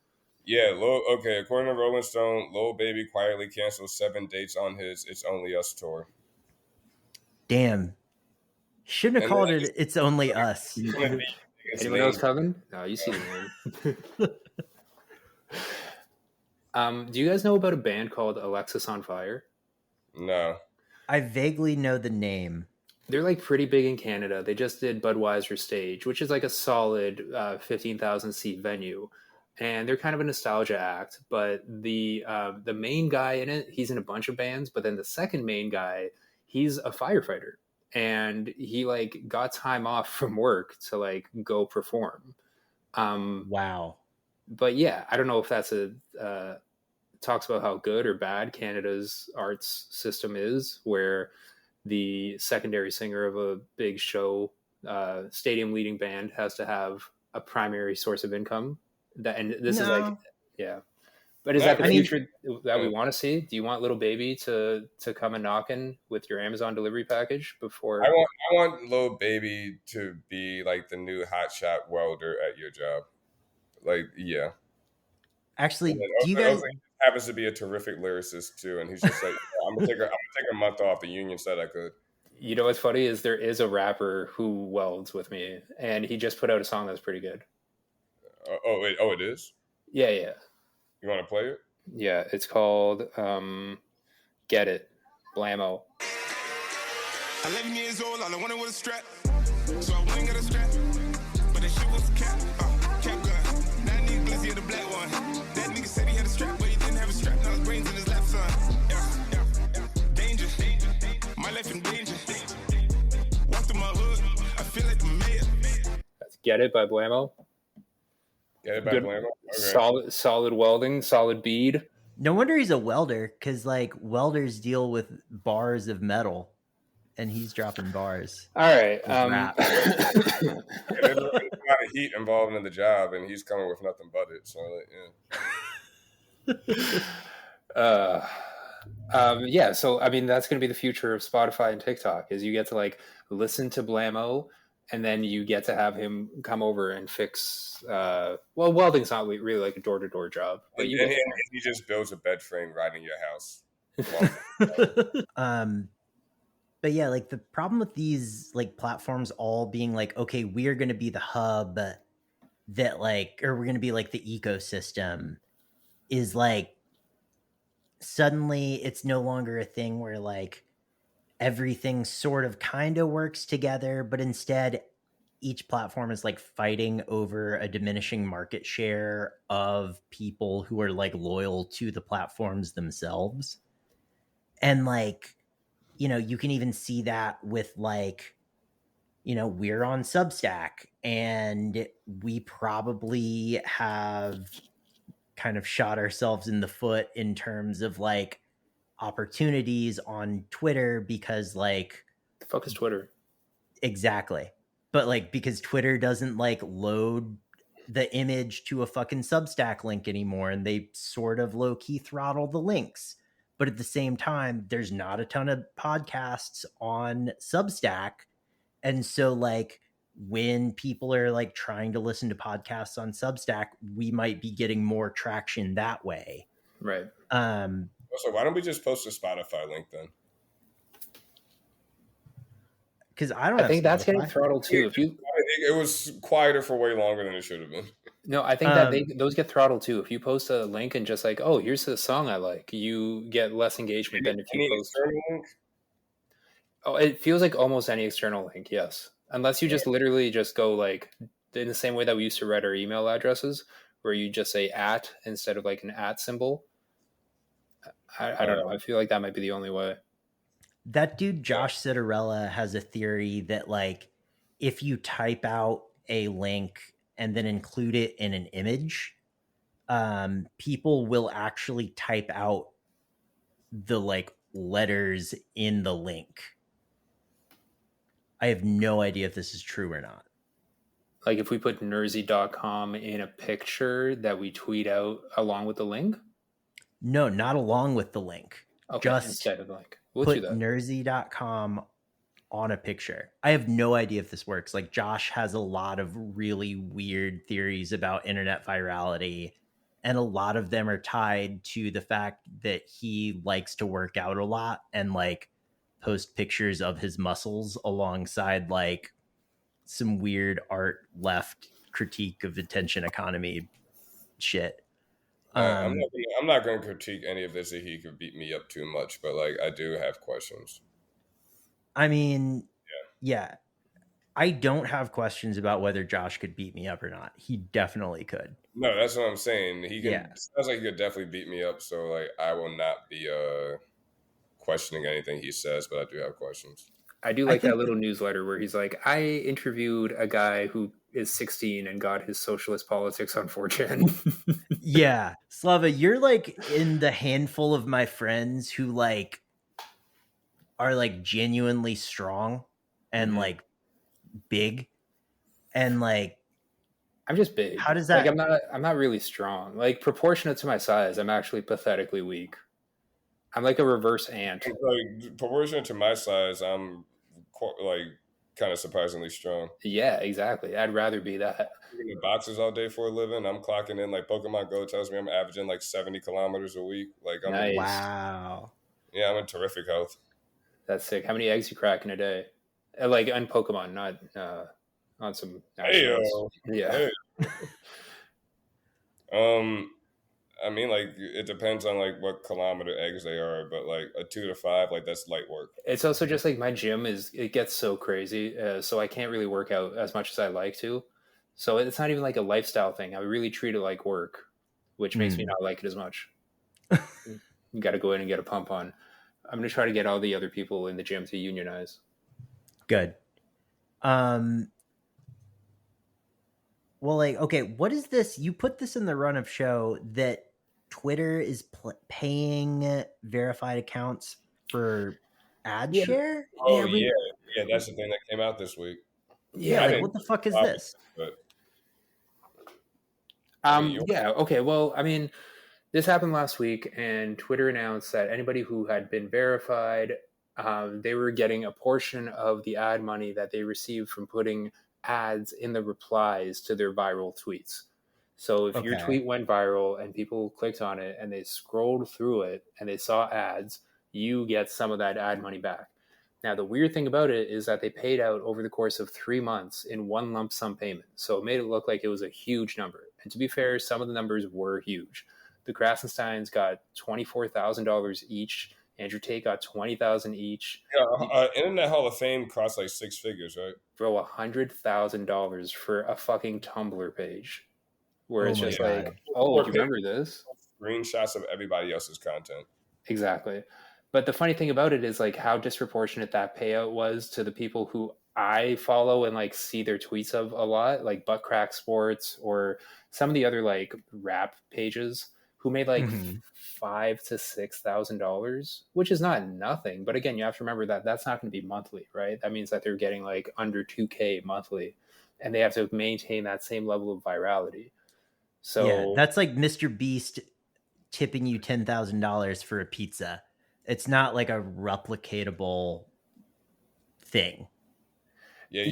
Speaker 5: Yeah, okay. According to Rolling Stone, Lil Baby quietly canceled 7 dates on his "It's Only Us" tour.
Speaker 3: damn, shouldn't have called it "It's Only Us."
Speaker 4: Anyone else coming? No, you see it, man. Do you guys know about a band called Alexis on Fire?
Speaker 5: No.
Speaker 3: I vaguely know the name.
Speaker 4: They're like pretty big in Canada. They just did Budweiser Stage, which is like a solid 15,000 seat venue, and they're kind of a nostalgia act. But the main guy in it, he's in a bunch of bands. But then the second main guy, he's a firefighter, and he like got time off from work to like go perform.
Speaker 3: Wow.
Speaker 4: But yeah, I don't know if that's talks about how good or bad Canada's arts system is, where the secondary singer of a big show, stadium leading band, has to have a primary source of income. Is like, yeah. But is that the future that we want to see? Do you want Little Baby to come and knocking with your Amazon delivery package before?
Speaker 5: I want Lil Baby to be like the new hotshot welder at your job. Like, yeah.
Speaker 3: Actually, do you guys
Speaker 5: happens to be a terrific lyricist too, and he's just like, I'm gonna take a month off. The union said I could.
Speaker 4: You know what's funny is there is a rapper who welds with me, and he just put out a song that's pretty good.
Speaker 5: It is?
Speaker 4: Yeah.
Speaker 5: You want to play it?
Speaker 4: Yeah, it's called Get It, Blammo.
Speaker 7: 11 years old, all I wanted was a strap. So I went and got a strap. But that shit was cap. Cap gun. Now I need Glizzy of the black one. That nigga said he had a strap, but he didn't have a strap. Now his brains in his left, son. Yeah. Danger. My life in danger. Walk through my hood. I feel like the mayor.
Speaker 4: That's Get It by Blammo.
Speaker 5: Get It by Blammo?
Speaker 4: Okay. Solid welding, solid bead.
Speaker 3: No wonder he's a welder, because like welders deal with bars of metal, and he's dropping bars.
Speaker 4: All right.
Speaker 5: There's a lot of heat involved in the job, and he's coming with nothing but it. So,
Speaker 4: yeah. So I mean, that's going to be the future of Spotify and TikTok. Is you get to like listen to Blammo, and then you get to have him come over and fix. Well, welding's not really like a door-to-door job, but
Speaker 5: he just builds a bed frame right in your house.
Speaker 3: But yeah, like the problem with these like platforms all being like, okay, we are going to be the hub that like, or we're going to be like the ecosystem, is like suddenly it's no longer a thing where like everything sort of kind of works together, but instead each platform is like fighting over a diminishing market share of people who are like loyal to the platforms themselves. And like, you know, you can even see that with like, you know, we're on Substack and we probably have kind of shot ourselves in the foot in terms of like opportunities on Twitter because like
Speaker 4: The fuck is Twitter?
Speaker 3: exactly. But like because Twitter doesn't like load the image to a fucking Substack link anymore and they sort of low key throttle the links. But at the same time, there's not a ton of podcasts on Substack. And so like when people are like trying to listen to podcasts on Substack, we might be getting more traction that way.
Speaker 4: Right.
Speaker 5: So why don't we just post a Spotify link then?
Speaker 3: Because I
Speaker 4: think that's getting throttled too. If you,
Speaker 5: it was quieter for way longer than it should have been.
Speaker 4: No, I think that those get throttled too. If you post a link and just like, oh, here's the song I like, you get less engagement than if you post.
Speaker 5: Link?
Speaker 4: Oh, it feels like almost any external link, yes. Unless you just literally just go like in the same way that we used to write our email addresses, where you just say at instead of like an at symbol. I don't know. I feel like that might be the only way.
Speaker 3: That dude Josh Citarella has a theory that like if you type out a link and then include it in an image, people will actually type out the like letters in the link. I have no idea if this is true or not.
Speaker 4: Like if we put Nersey.com in a picture that we tweet out along with the link?
Speaker 3: No, not along with the link.
Speaker 4: Okay,
Speaker 3: just
Speaker 4: instead of like we'll
Speaker 3: put
Speaker 4: do that.
Speaker 3: Nersey.com on a picture. I have no idea if this works. Like Josh has a lot of really weird theories about internet virality, and a lot of them are tied to the fact that he likes to work out a lot and like post pictures of his muscles alongside like some weird art left critique of attention economy shit.
Speaker 5: I'm not going to critique any of this that he could beat me up too much, but like I do have questions.
Speaker 3: I mean, yeah. I don't have questions about whether Josh could beat me up or not. He definitely could.
Speaker 5: No, that's what I'm saying. He can.
Speaker 3: Yeah.
Speaker 5: Sounds like he could definitely beat me up. So like, I will not be questioning anything he says, but I do have questions.
Speaker 4: I do like that little newsletter where he's like, I interviewed a guy who is 16 and got his socialist politics on 4chan.
Speaker 3: Yeah. Slava, you're like in the handful of my friends who like are like genuinely strong and like big and like
Speaker 4: I'm just big.
Speaker 3: How does that
Speaker 4: like I'm not really strong. Like proportionate to my size, I'm actually pathetically weak. I'm like a reverse ant.
Speaker 5: Like proportionate to my size, I'm like kind of surprisingly strong.
Speaker 4: Yeah, exactly. I'd rather be that.
Speaker 5: I'm in boxes all day for a living. I'm clocking in like Pokemon Go tells me I'm averaging like 70 kilometers a week. Like I'm
Speaker 4: nice.
Speaker 3: Wow.
Speaker 5: Yeah, I'm in terrific health.
Speaker 4: That's sick. How many eggs you crack in a day? Like on Pokemon, not on some. Yeah.
Speaker 5: Hey. I mean, like it depends on like what kilometer eggs they are, but like a 2 to 5, like that's light work.
Speaker 4: It's also just like my gym it gets so crazy, so I can't really work out as much as I like to. So it's not even like a lifestyle thing. I really treat it like work, which makes me not like it as much. You got to go in and get a pump on. I'm going to try to get all the other people in the gym to unionize.
Speaker 3: Good. Well, like, okay, what is this? You put this in the run of show that Twitter is paying verified accounts for ad share?
Speaker 5: Oh, yeah. That's the thing that came out this week.
Speaker 3: Yeah, like, what the fuck is this?
Speaker 5: But,
Speaker 4: yeah, okay. Well, I mean, this happened last week, and Twitter announced that anybody who had been verified, they were getting a portion of the ad money that they received from putting ads in the replies to their viral tweets. So if your tweet went viral and people clicked on it and they scrolled through it and they saw ads, you get some of that ad money back. Now, the weird thing about it is that they paid out over the course of 3 months in one lump sum payment. So it made it look like it was a huge number. And to be fair, some of the numbers were huge. The Krassensteins got $24,000 each. Andrew Tate got $20,000 each.
Speaker 5: Yeah, Internet Hall of Fame costs like 6 figures, right?
Speaker 4: Bro, $100,000 for a fucking Tumblr page, where it's just
Speaker 3: God.
Speaker 4: like, oh, do you remember this?
Speaker 5: Screenshots of everybody else's content.
Speaker 4: Exactly. But the funny thing about it is like how disproportionate that payout was to the people who I follow and like see their tweets of a lot, like Butt Crack Sports or some of the other like rap pages who made like $5,000 to $6,000, which is not nothing. But again, you have to remember that that's not going to be monthly, right? That means that they're getting like under 2K monthly, and they have to maintain that same level of virality. So
Speaker 3: yeah, that's like Mr. Beast tipping you $10,000 for a pizza. It's not like a replicatable thing.
Speaker 5: Yeah,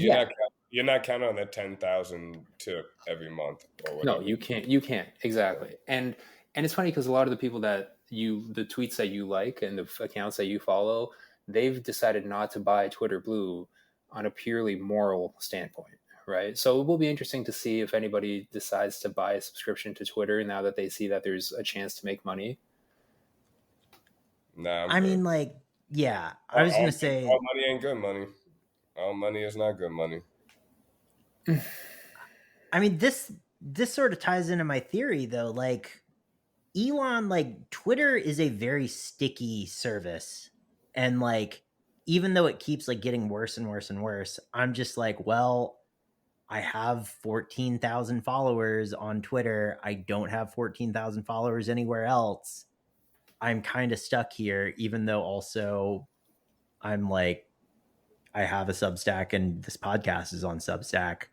Speaker 5: you're not counting on that 10,000 tip every month or whatever.
Speaker 4: No, you can't exactly. And it's funny because a lot of the people the tweets that you like and the accounts that you follow, they've decided not to buy Twitter Blue on a purely moral standpoint, right? So it will be interesting to see if anybody decides to buy a subscription to Twitter now that they see that there's a chance to make money.
Speaker 5: Nah,
Speaker 3: I mean, like, yeah, I was going to say...
Speaker 5: all money ain't good money. All money is not good money.
Speaker 3: I mean, this sort of ties into my theory, though. Like, Elon, like, Twitter is a very sticky service. And, like, even though it keeps, like, getting worse and worse and worse, I'm just like, well, I have 14,000 followers on Twitter. I don't have 14,000 followers anywhere else. I'm kind of stuck here, even though also I'm like, I have a Substack and this podcast is on Substack.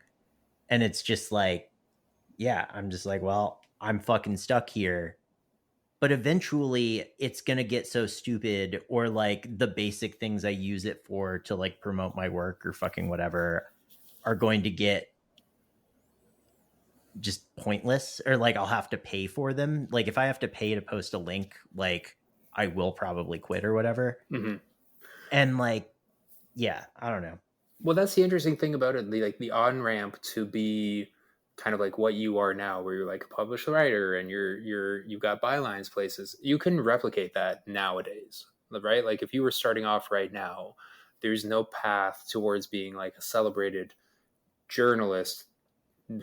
Speaker 3: And it's just like, yeah, I'm just like, well, I'm fucking stuck here. But eventually it's going to get so stupid, or like the basic things I use it for to like promote my work or fucking whatever are going to get just pointless, or like I'll have to pay for them. Like if I have to pay to post a link, like I will probably quit or whatever.
Speaker 4: Mm-hmm.
Speaker 3: And like, yeah, I don't know.
Speaker 4: Well, that's the interesting thing about it. The on-ramp to be kind of like what you are now, where you're like a published writer and you've got bylines places. You can replicate that nowadays, right? Like if you were starting off right now, there's no path towards being like a celebrated journalist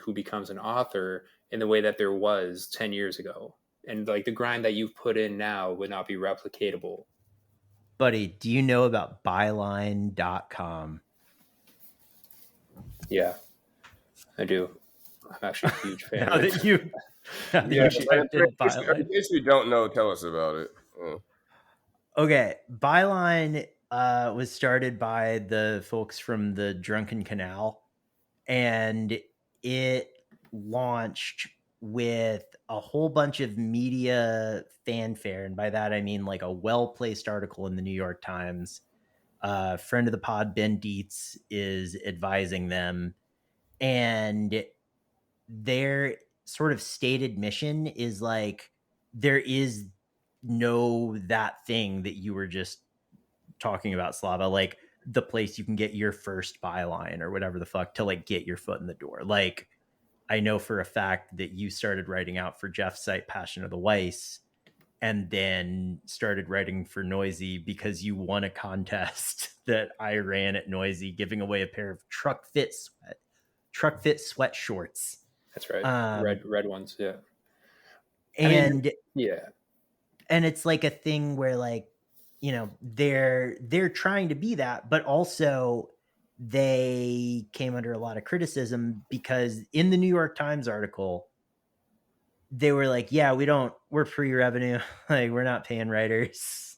Speaker 4: who becomes an author in the way that there was 10 years ago. And like the grind that you've put in now would not be replicatable.
Speaker 3: Buddy, do you know about byline.com?
Speaker 4: Yeah, I do. I'm actually a huge fan.
Speaker 3: Now that you typed in Byline.
Speaker 5: In case you don't know, tell us about it.
Speaker 3: Okay, Byline was started by the folks from the Drunken Canal, and it launched with a whole bunch of media fanfare, and by that I mean like a well-placed article in the New York Times. Friend of the pod, Ben Dietz, is advising them, and their sort of stated mission is like, there is no that thing that you were just talking about, Slava, like the place you can get your first byline or whatever the fuck to like get your foot in the door. Like, I know for a fact that you started writing out for Jeff's site, Passion of the Weiss, and then started writing for Noisy because you won a contest that I ran at Noisy, giving away a pair of truck fit sweat shorts.
Speaker 4: That's right. Red ones. Yeah.
Speaker 3: And
Speaker 4: yeah.
Speaker 3: And it's like a thing where like, you know, they're trying to be that, but also they came under a lot of criticism because in the New York Times article, they were like, yeah, we're pre-revenue. Like we're not paying writers.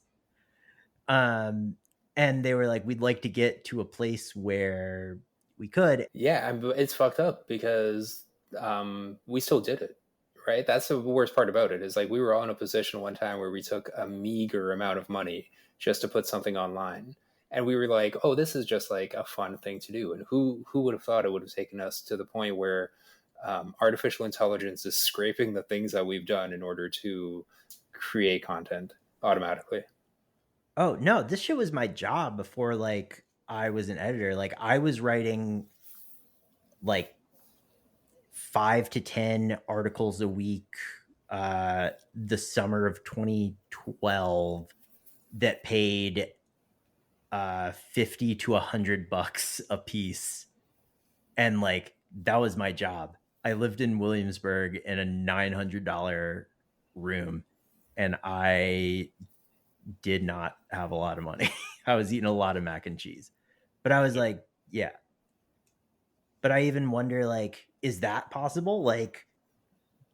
Speaker 3: And they were like, we'd like to get to a place where we could.
Speaker 4: Yeah. It's fucked up because we still did it. Right. That's the worst part about it is like we were all in a position one time where we took a meager amount of money just to put something online. And we were like, oh, this is just like a fun thing to do. And who would have thought it would have taken us to the point where artificial intelligence is scraping the things that we've done in order to create content automatically.
Speaker 3: Oh, no, this shit was my job before like I was an editor. Like I was writing like 5 to 10 articles a week the summer of 2012 that paid $50 to $100 a piece, and like that was my job. I lived in Williamsburg in a $900 room, and I did not have a lot of money. I was eating a lot of mac and cheese, but I was like, yeah. But I even wonder, like, is that possible? Like,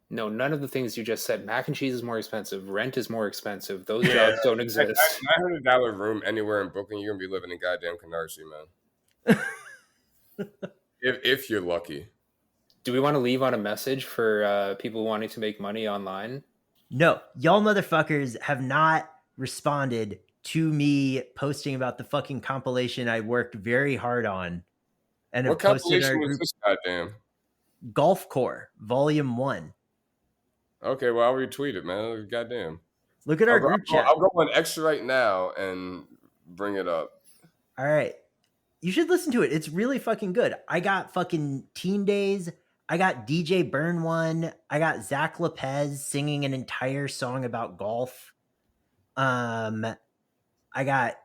Speaker 4: no, none of the things you just said. Mac and cheese is more expensive. Rent is more expensive. Those jobs don't exist.
Speaker 5: $900 room anywhere in Brooklyn, you're gonna be living in goddamn Nersey, man. if you're lucky.
Speaker 4: Do we want to leave on a message for people wanting to make money online?
Speaker 3: No, y'all motherfuckers have not responded to me posting about the fucking compilation I worked very hard on. And
Speaker 5: what compilation was this goddamn?
Speaker 3: Golf Core, Volume 1.
Speaker 5: Okay, well, I'll retweet it, man. Goddamn.
Speaker 3: Look at our group chat.
Speaker 5: I'll go on X right now and bring it up.
Speaker 3: All right. You should listen to it. It's really fucking good. I got fucking Teen Days. I got DJ Burn one. I got Zach Lopez singing an entire song about golf. I got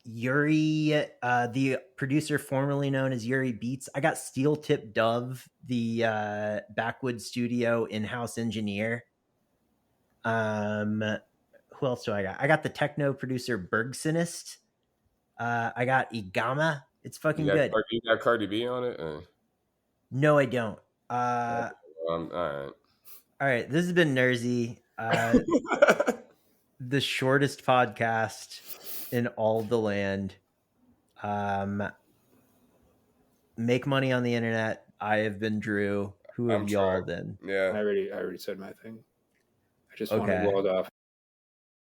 Speaker 3: Yuri, the producer formerly known as Yuri Beats. I got Steel Tip Dove, the Backwoods Studio in-house engineer. Who else do I got? I got the techno producer Bergsinist. I got Igama. It's fucking good.
Speaker 5: You got Cardi B on it?
Speaker 3: No, I don't.
Speaker 5: All right.
Speaker 3: All right. This has been Nersey. The shortest podcast in all the land. Make money on the internet. I have been Drew. Who have y'all been?
Speaker 5: Yeah.
Speaker 4: I already said my thing. I just want to blow it off.